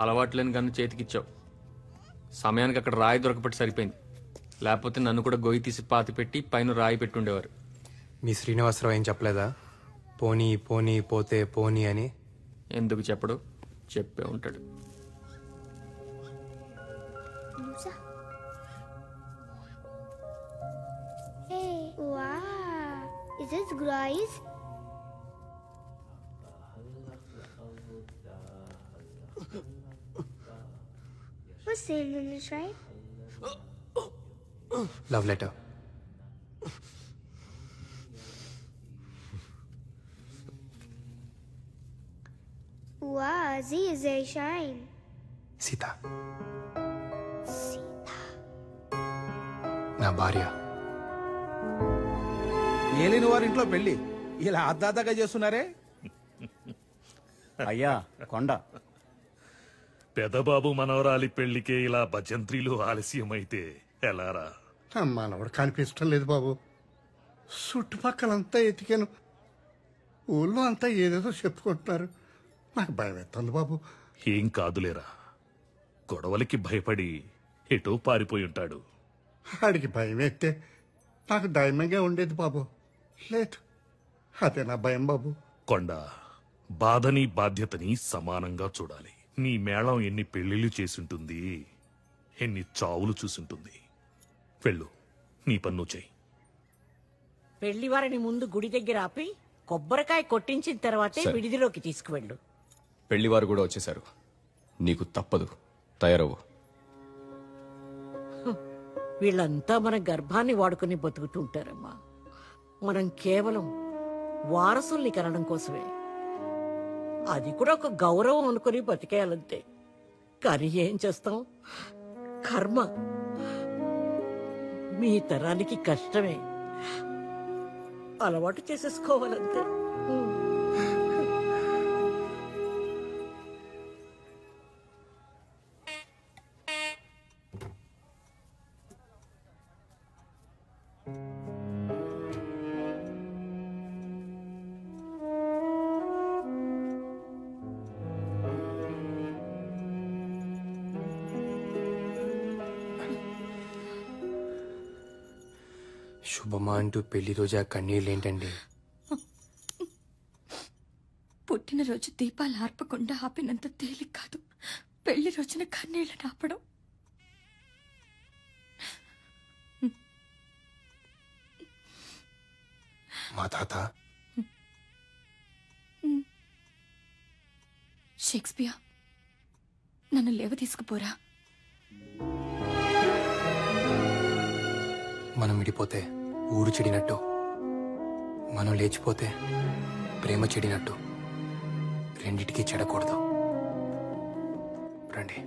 Speaker 8: అలవాట్లేని గన్ను చేతికిచ్చావు. సమయానికి అక్కడ రాయి దొరకపెట్టి సరిపోయింది. లేకపోతే నన్ను కూడా గొయ్యి తీసి పాతి పెట్టి పైన రాయి పెట్టుండేవారు.
Speaker 9: మీ శ్రీనివాసరావు ఏం చెప్పలేదా? పోనీ పోనీ పోతే పోనీ అని.
Speaker 8: ఎందుకు చెప్పడు? చెప్పే ఉంటాడు.
Speaker 13: Hey, wow. Is this Grace? What's saying in this, right?
Speaker 9: Love letter.
Speaker 13: Wow, Z is a shine.
Speaker 9: Sita నా భార్య.
Speaker 22: ఏలిన వారింట్లో పెళ్లి ఇలా అద్దాతగా చేస్తున్నారే.
Speaker 5: అయ్యా కొండ
Speaker 18: పెదబాబు మనవరాలి పెళ్లికే ఇలా భజంత్రీలు ఆలస్యమైతే ఎలారా?
Speaker 14: మనవడు కనిపించడం లేదు బాబు. చుట్టుపక్కలంతా ఎతికాను. ఊళ్ళో అంతా ఏదేదో చెప్పుకుంటున్నారు. నాకు భయం ఎత్తుంది బాబు.
Speaker 18: ఏం కాదులేరా, గొడవలకి భయపడి ఎటో పారిపోయి ఉంటాడు.
Speaker 14: ఆడికి భయం ఎత్తే నాకు ధైర్యంగా ఉండేది బాబు. లేదు, అదే నా భయం బాబు.
Speaker 18: కొండ, బాధని బాధ్యతని సమానంగా చూడాలి. నీ మేళం ఎన్ని పెళ్లిళ్ళు చేసుంటుంది, ఎన్ని చావులు చూసుంటుంది. వెళ్ళు, నీ పన్ను చెయ్యి.
Speaker 12: పెళ్లివారిని ముందు గుడి దగ్గర ఆపి కొబ్బరికాయ కొట్టించిన తర్వాతే
Speaker 5: సరే.
Speaker 12: విడిదిలోకి తీసుకువెళ్ళు.
Speaker 5: పెళ్లివారు కూడా వచ్చేశారు. నీకు తప్పదు, తయారవు.
Speaker 12: వీళ్ళంతా మన గర్భాన్ని వాడుకుని బతుకుతుంటారమ్మా. మనం కేవలం వారసుల్ని కనడం కోసమే. అది కూడా ఒక గౌరవం అనుకుని బతికేయాలంతే. కానీ ఏం చేస్తాం, కర్మ. మీ తరానికి కష్టమే. అలవాటు చేసేసుకోవాలంతే.
Speaker 9: శుభమా అంటూ పెళ్లి రోజు ఆ కన్నీళ్ళేంటండి?
Speaker 11: పుట్టినరోజు దీపాలు ఆర్పకుండా ఆపినంత తేలిక కాదు పెళ్లి రోజున కన్నీళ్ళని ఆపడం.
Speaker 9: మా తాత
Speaker 11: షేక్స్పియర్, నన్ను లేవ తీసుకుపోరా.
Speaker 9: మనం విడిపోతే ఊరు చెడినట్టు, మనం లేచిపోతే ప్రేమ చెడినట్టు, రెండిటికి చెడకూడదు. రండి.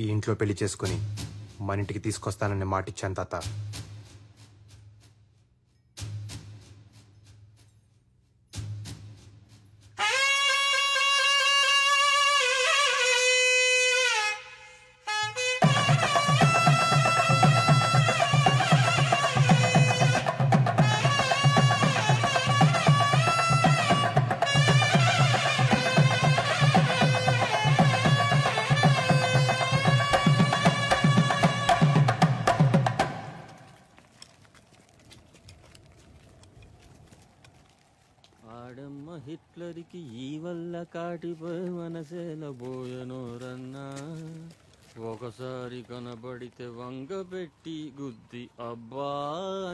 Speaker 9: ఈ ఇంట్లో పెళ్లి చేసుకుని మన ఇంటికి తీసుకొస్తానని మాటిచ్చాను తాత.
Speaker 16: హిట్లర్కి ఈ వల్ల కాటిపోయి మనసేల బోయనోరన్నా, ఒకసారి కనబడితే వంగ పెట్టి గుద్ది అబ్బా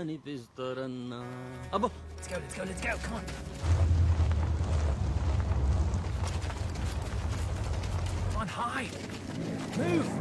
Speaker 16: అనిపిస్తారన్నా. అబ్బో,
Speaker 1: let's go, come on. Come on, hide. Move.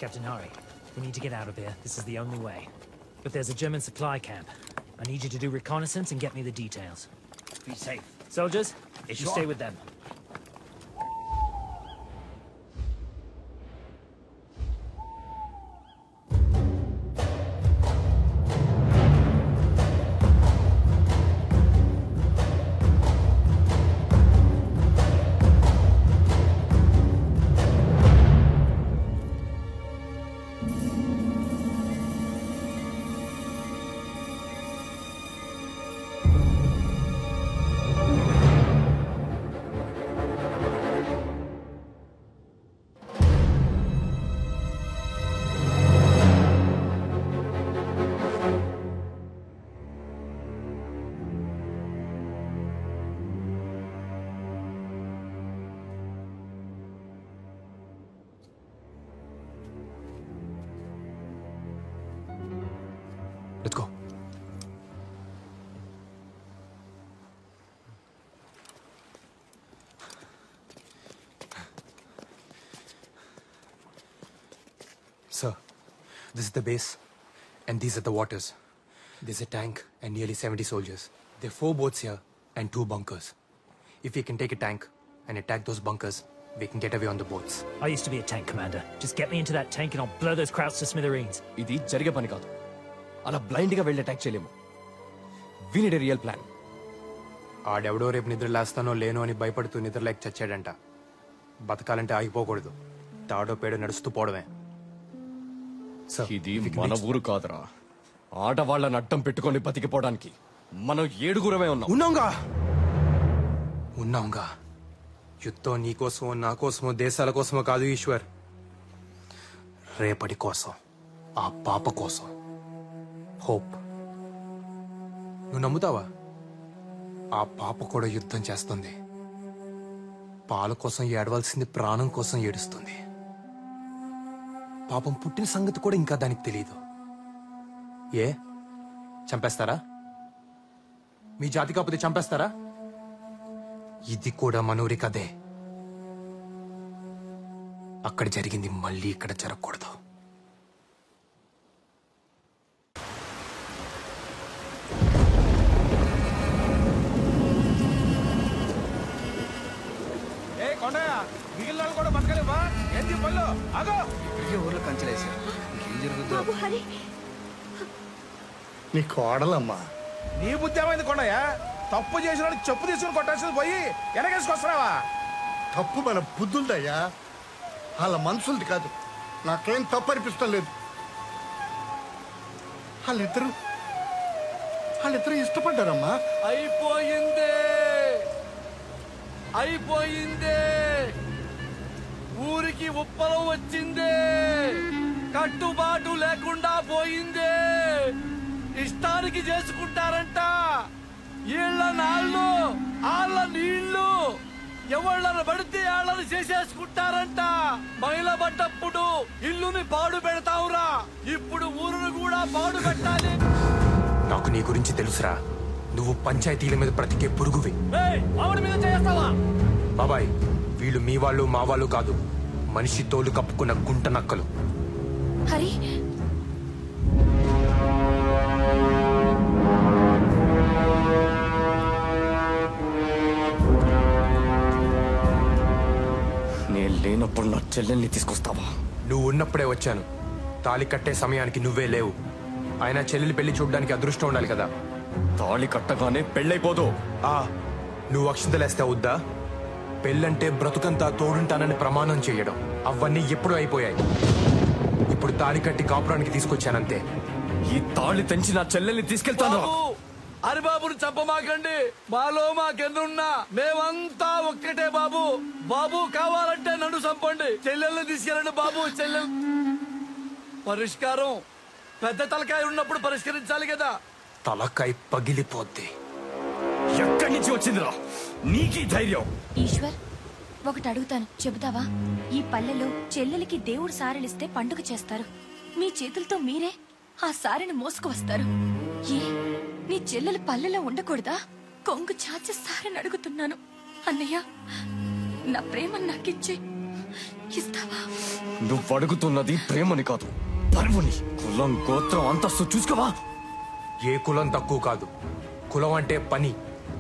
Speaker 1: Captain Hari,
Speaker 6: We need to get out of here. This is the only way. But there's a German supply camp. I need you to do reconnaissance and get me the details. Be safe. Soldiers, you stay with them.
Speaker 9: Let's go. Sir, this is the base, and these are the waters. There's a tank and nearly 70 soldiers. There are 4 boats here and 2 bunkers. If we can take a tank and attack those bunkers, we can get away on the boats.
Speaker 6: I used to be a tank commander. Just get me into that tank and I'll blow those Krauts to smithereens.
Speaker 5: ఇది జరిగే పని కాదు. అలా బ్లైండ్ గా వెళ్ళి అటాక్ చేయలేము. We need a real plan.
Speaker 9: ఆడెవడో రేపు నిద్ర లేస్తానో లేనో అని భయపడుతూ నిద్రలేక చచ్చాడంట. బతకాలంటే ఆగిపోకూడదు. తాడో పేడో నడుస్తూ పోవడమే.
Speaker 5: ఇది మన ఊరు కాదురా. ఆడవాళ్ళని అడ్డం పెట్టుకొని బతికిపోవడానికి మనం 7గురమే ఉన్నాం.
Speaker 9: ఉన్నాంగా. యుద్ధం నీకోసమో నా కోసమో దేశాల కోసమో కాదు ఈశ్వర్. రేపటి కోసం, ఆ పాప కోసం. హోప్. నువ్వు నమ్ముతావా? ఆ పాప కూడా యుద్ధం చేస్తుంది. పాల కోసం ఏడవలసింది ప్రాణం కోసం ఏడుస్తుంది. పాపం పుట్టిన సంగతి కూడా ఇంకా దానికి తెలియదు. ఏ చంపేస్తారా? మీ జాతి కాకపోతే చంపేస్తారా? ఇది కూడా మనూరి కదే. అక్కడ జరిగింది మళ్ళీ ఇక్కడ జరగకూడదు.
Speaker 22: మిగిలిన కూడా బతకలేవా? ఏంటి పళ్ళు? ఆగో!
Speaker 19: ఊర్లో కంచెలేసారు. ఏం జరుగుతుందో.
Speaker 14: నీ కోడలమ్మా.
Speaker 22: నీ బుద్ధి ఏమైంది కొండయ్య? తప్పు చేసిన చెప్పు తీసుకుని కొట్టాల్సింది పోయి వెనకేసుకొస్తున్నావా?
Speaker 14: తప్పు మన బుద్ధులదయ్యా, వాళ్ళ మనుషులది కాదు. నాకేం తప్పు అనిపిస్తం లేదు. వాళ్ళిద్దరు ఇష్టపడ్డారమ్మా.
Speaker 20: అయిపోయిందే. ఊరికి ఉప్పలం వచ్చిందే. కట్టుబాటు లేకుండా పోయిందే. ఇష్టానికి చేసుకుంటారంట. ఈళ్ళ నాళ్ళు, ఆళ్ళ నీళ్లు, ఎవళ్ళను పడితే వాళ్ళని చేసేసుకుంటారంట. మహిళ పడ్డప్పుడు ఇల్లుని పాడు పెడతావురా, ఇప్పుడు ఊరును కూడా పాడు పెట్టాలి.
Speaker 9: నాకు నీ గురించి తెలుసురా. నువ్వు పంచాయతీల మీద బ్రతికే పురుగువి.
Speaker 20: ఆవిడ మీద చేస్తావా?
Speaker 9: బాబాయ్, వీళ్ళు మీ వాళ్ళు మా వాళ్ళు కాదు. మనిషి తోలు కప్పుకున్న గుంట నక్కలు.
Speaker 11: హరి,
Speaker 5: నేను లేనప్పుడు నా చెల్లెల్ని తీసుకొస్తావా?
Speaker 9: నువ్వు ఉన్నప్పుడే వచ్చాను. తాళి కట్టే సమయానికి నువ్వే లేవు. ఆయన చెల్లెలి పెళ్లి చూడడానికి అదృష్టం ఉండాలి కదా.
Speaker 5: తాళి కట్టగానే పెళ్ళైపోదు.
Speaker 9: నువ్వు అక్షంతలేస్తే అవుద్దా? పెళ్ళంటే బ్రతుకంతా తోడుంటానని ప్రమాణం చేయడం, అవన్నీ ఎప్పుడూ అయిపోయాయి. ఇప్పుడు తాళి కట్టి కాపురానికి తీసుకొచ్చానంతే.
Speaker 5: ఈ తాళి తెంచి నా చెల్లెల్ని తీసుకెళ్తాను.
Speaker 20: హరిబాబుని చంపమాకండి. మాలో మాకెన్నున్నా మేమంతా ఒక్కటే బాబు. బాబు కావాలంటే నన్ను చంపండి, చెల్లెల్ని తీసుకెళ్ళండి బాబు. చెల్లెల్ పరిష్కారం పెద్ద తలకాయ ఉన్నప్పుడు పరిష్కరించాలి కదా.
Speaker 9: తలకాయ పగిలిపోద్ది.
Speaker 5: ఎక్కడి నుంచి వచ్చిందిరా నీకీ ధైర్యం?
Speaker 11: ఈశ్వర్, ఒకటి అడుగుతాను, చెబుతావా? ఈ పల్లెలో చెల్లెలికి దేవుడు సారెలిస్తే పండుగ చేస్తారు. మీ చేతులతో మీరే ఆ సారెని మోసుకు వస్తారు. ఏ నీ చెల్లెలు పల్లెలో ఉండకూడదా? కొంగు చాచి సారెని అడుగుతున్నాను. అన్నయ్య, నా ప్రేమ నాకిచ్చి ఇస్తావా?
Speaker 5: నువ్వు అడుగుతున్నది ప్రేమని కాదు, పరువుని కులం గోత్రం అంతస్తు చూసుకోవా.
Speaker 9: ఏ కులం తక్కువ కాదు. కులం అంటే పని.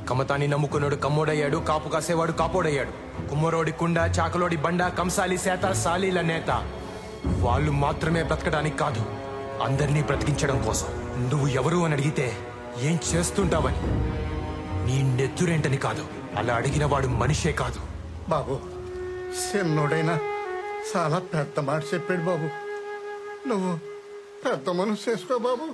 Speaker 9: కమతాన్ని నమ్ముకున్నాడు కమ్మోడయ్యాడు, కాపు కాసేవాడు కాపోడయ్యాడు. కుమ్మరోడి కుండ, చాకలోడి బండ, కంసాలి సేత, సాలీల నేత. వాళ్ళు మాత్రమే బ్రతకడానికి కాదు, అందరినీ బ్రతికించడం కోసం. నువ్వు ఎవరు అని అడిగితే ఏం చేస్తుంటావని, నీ నెత్తురేంటని కాదు, అలా అడిగిన వాడు మనిషే కాదు.
Speaker 14: బాబు చిన్నోడైనా చాలా పెద్ద మాట చెప్పాడు బాబు. నువ్వు పెద్ద మనసు చేసుకో బాబు.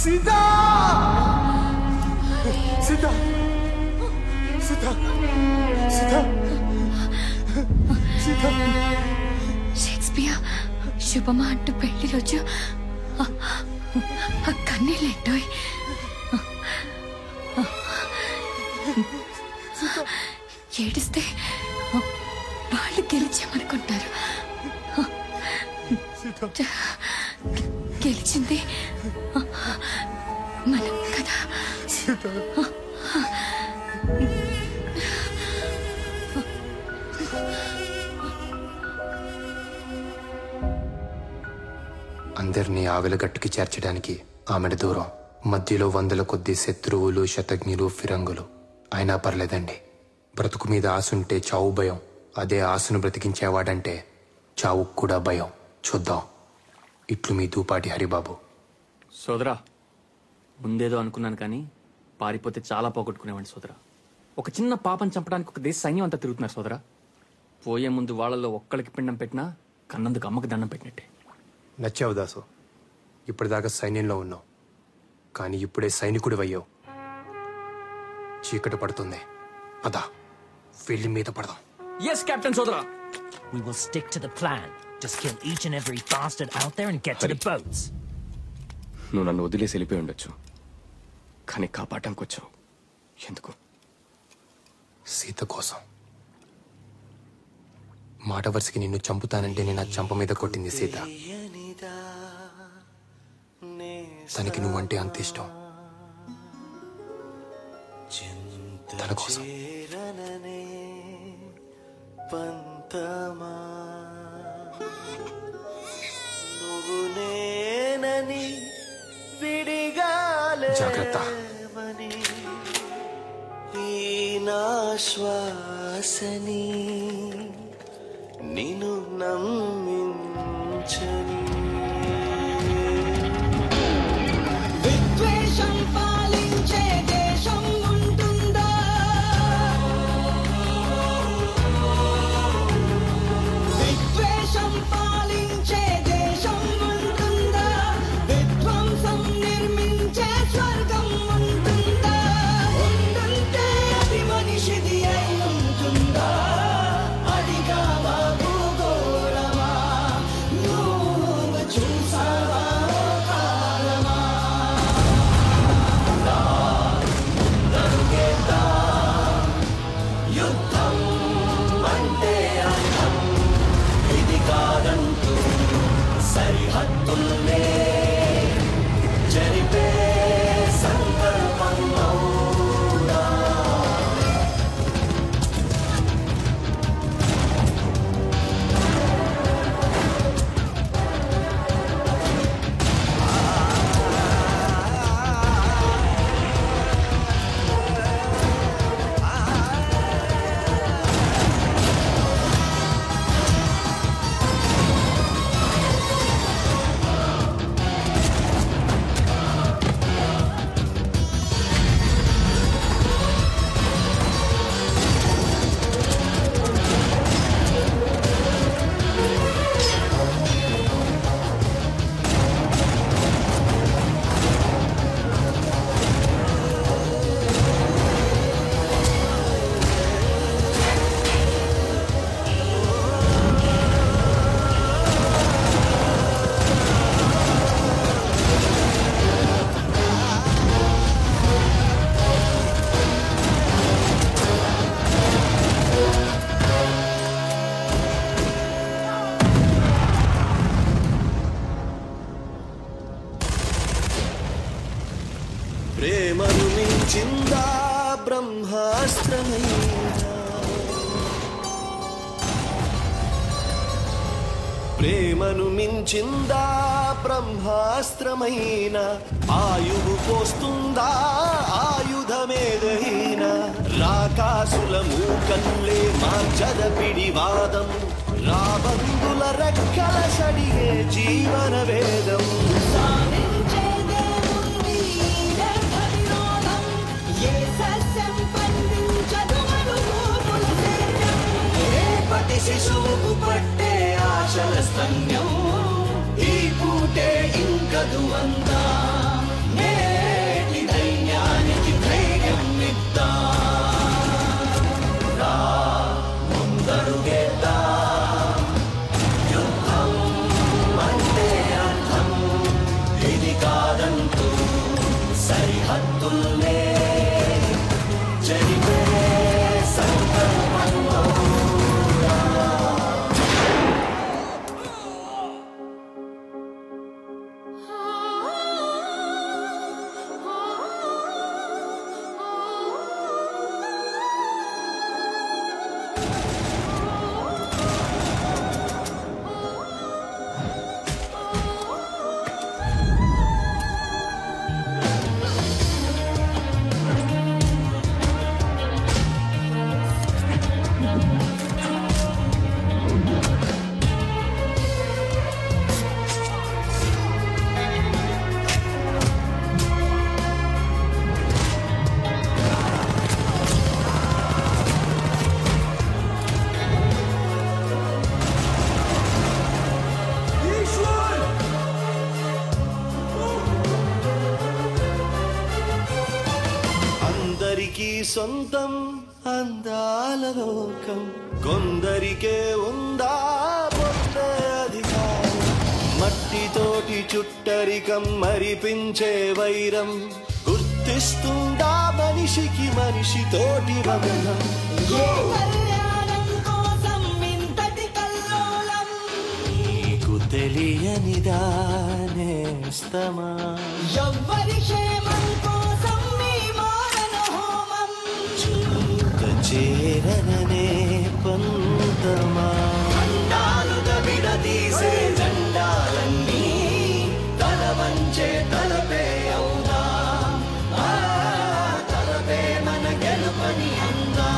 Speaker 9: సీతా సీతా సీతా సీతా సీతా.
Speaker 11: షేక్స్పియర్ శుభమా అంటూ పెళ్లి రోజు కన్నీళ్ళేంటో. ఏడిస్తే వాళ్ళు గెలిచామనుకుంటారు. గెలిచింది మనం కదా.
Speaker 9: అందరినీ ఆవిలగట్టుకి చేర్చడానికి ఆమెడ దూరం. మధ్యలో వందల కొద్ది శత్రువులు, శతజ్ఞులు, ఫిరంగులు. అయినా పర్లేదండి, బ్రతుకు మీద ఆశుంటే చావు భయం. అదే ఆశను బ్రతికించేవాడంటే చావు కూడా భయం. చూద్దాం. ఇట్లు మీ దూపాటి హరిబాబు.
Speaker 8: సోదరా, ముందేదో అనుకున్నాను కానీ పారిపోతే చాలా పోగొట్టుకునేవాడిని సోదరా. ఒక చిన్న పాపని చంపడానికి ఒక దేశ సైన్యం అంతా తిరుగుతున్నారు సోదరా. పోయే ముందు వాళ్ళలో ఒక్కడికి పిండం పెట్టినా కన్నందుకు అమ్మకి దండం పెట్టినట్టే.
Speaker 9: నచ్చావు దాసు. ఇప్పటిదాకా సైన్యంలో ఉన్నావు, కానీ ఇప్పుడే సైనికుడు అయ్యావు. చీకటి పడుతుంది, పదా వెళ్ళి మీద పడదాం.
Speaker 8: ఎస్ కెప్టెన్ సోదరా.
Speaker 6: We will stick to the plan. Just kill each and every bastard out there and get to the boats.
Speaker 5: నువ్వు నన్ను వదిలేసి వెళ్ళిపోయి ఉండొచ్చు, కానీ కాపాడటానికి వచ్చావు. ఎందుకు?
Speaker 9: సీత కోసం. మాట వరుసకి నిన్ను చంపుతానంటే నేను ఆ చంప మీద కొట్టింది సీత. తనకి నువ్వంటే అంత ఇష్టం. తన కోసం. జాగ్రత్త.
Speaker 4: శ్వాసని నిన్ను నమ్మించని విద్వేషం పాలించే దేశం ఉంటుందా? విద్వేషం పాలించే దేశం ఉంటుందా? విధ్వంసం నిర్మించే స్వర్గం ఉంటుందా? ఉంటుంటే అది మనిషిది అయి ఉంటుందా? అడిగా భూగోళమా నువ్వు
Speaker 7: ప్రేమను మించిందా బ్రహ్మాస్త్రమైనా ప్రేమను మించిందా బ్రహ్మాస్త్రమైన ఆయువు పోస్తుందా ఆయుధమేదైనా రాకాసుల మూకల్లే మార్చద పిడివాదం రాబందుల రెక్కల సడిగే జీవన వేదం శిశువుకు పట్టే ఆశల స్తన్యం ఈ పూటే ఇంకదు అందా నేటి దైన్యానికి ధైర్యం ఇద్దా రా ముందడుగేద్దా యుద్ధం అంటే అర్థం ఇది కాదంటూ సరిహద్దుల్నే జరిపే సంకల్పంలో సొంతం అందాల లోకం కొందరికే ఉందా పొందే అధికారం మట్టితోటి చుట్టరికం మరిపించే వైరం గుర్తిస్తుందా మనిషికి మనిషితోటి బంధం నీకు తెలియనిదా నేస్తమా
Speaker 4: ఎవ్వరి క్షేమం కోసం
Speaker 7: చేరననే పంతమా అండాలుగా విడదీసే జెండాలన్నీ తల వంచే తలపే అవుదా తలపే మన గెలుపని అందా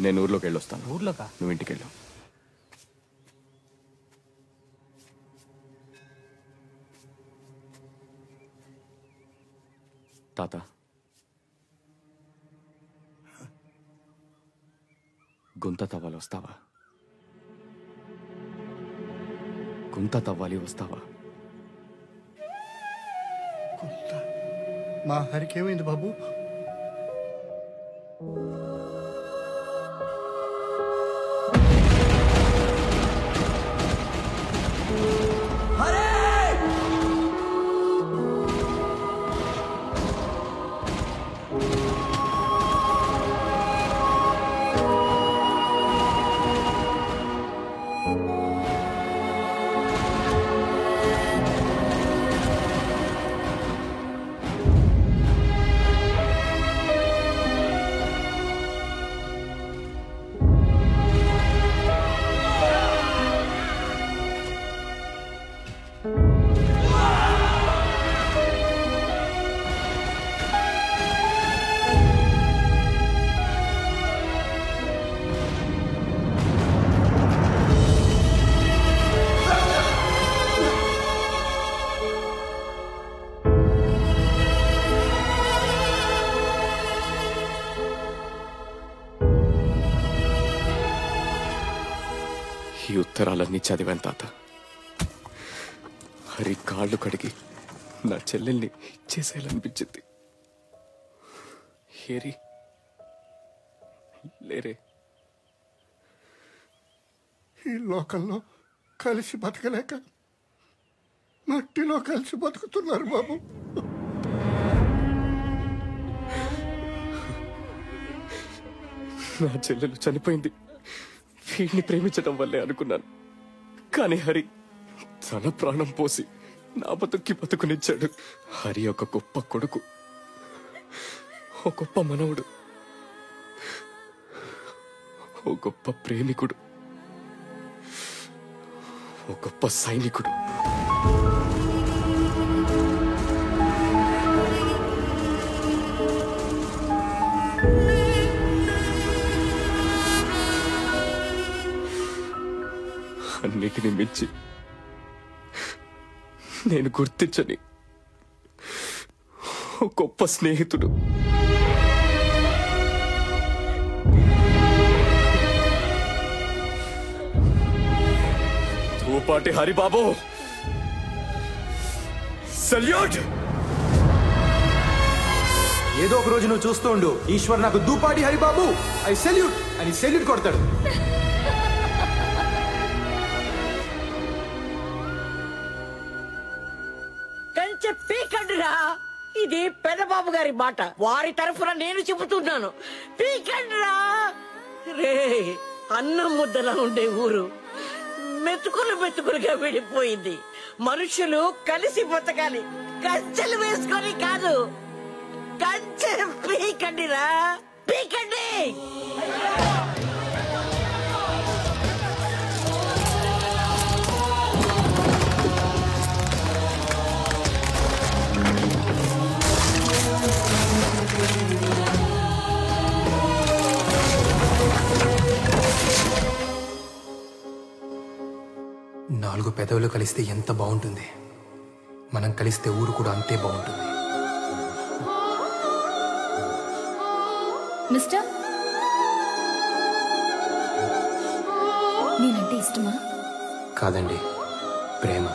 Speaker 5: నేను ఊర్లోకి వెళ్ళొస్తాను.
Speaker 2: ఊర్లోకా?
Speaker 5: నువ్వు ఇంటికి వెళ్ళు. తాత, గుంత తవ్వాలి వస్తావా? గుంత తవ్వాలి వస్తావా?
Speaker 14: మా హరికేమైంది బాబు?
Speaker 5: ఉత్తరాలన్నీ చదివాను తాత. హరి కాళ్ళు కడిగి నా చెల్లెల్ని ఇచ్చేసేయాలనిపించింది. హేరి లేరే.
Speaker 14: ఈ లోకంలో కలిసి బతకలేక మట్టిలో కలిసి బతుకుతున్నారు బాబు.
Speaker 5: నా చెల్లెలు చనిపోయింది వీడిని ప్రేమించడం వల్లే అనుకున్నాను. కానీ హరి తన ప్రాణం పోసి నా బతుకునిచ్చాడు. హరి ఒక గొప్ప కొడుకు, ఒక గొప్ప మనవుడు, ఓ గొప్ప ప్రేమికుడు, ఓ గొప్ప సైనికుడు. అన్నిటిని మించి నేను గుర్తించని ఓ గొప్ప స్నేహితుడు. దూపాటి హరిబాబు, సల్యూట్.
Speaker 9: ఏదో ఒక రోజు నువ్వు చూస్తూ ఉండు, ఈశ్వర్ నాకు దూపాటి హరిబాబు ఐ సెల్యూట్ అని సెల్యూట్ కొడతాడు.
Speaker 12: కంచె పీకండిరా. ఇది పెద్దబాబు గారి మాట, వారి తరఫున నేను చెబుతున్నాను. పీకండిరా. రే, అన్నం ముద్దలా ఉండే ఊరు మెతుకులుగా విడిపోయింది. మనుషులు కలిసి బతకాలి, కంచెలు వేసుకొని కాదు. కంచె పీకండిరా, పీకండి.
Speaker 9: 4 పెదవులు కలిస్తే ఎంత బాగుంటుంది, మనం కలిస్తే ఊరు కూడా అంతే బాగుంటుంది.
Speaker 11: మిస్టర్, నేనంటే ఇష్టమా?
Speaker 9: కాదండి, ప్రేమ.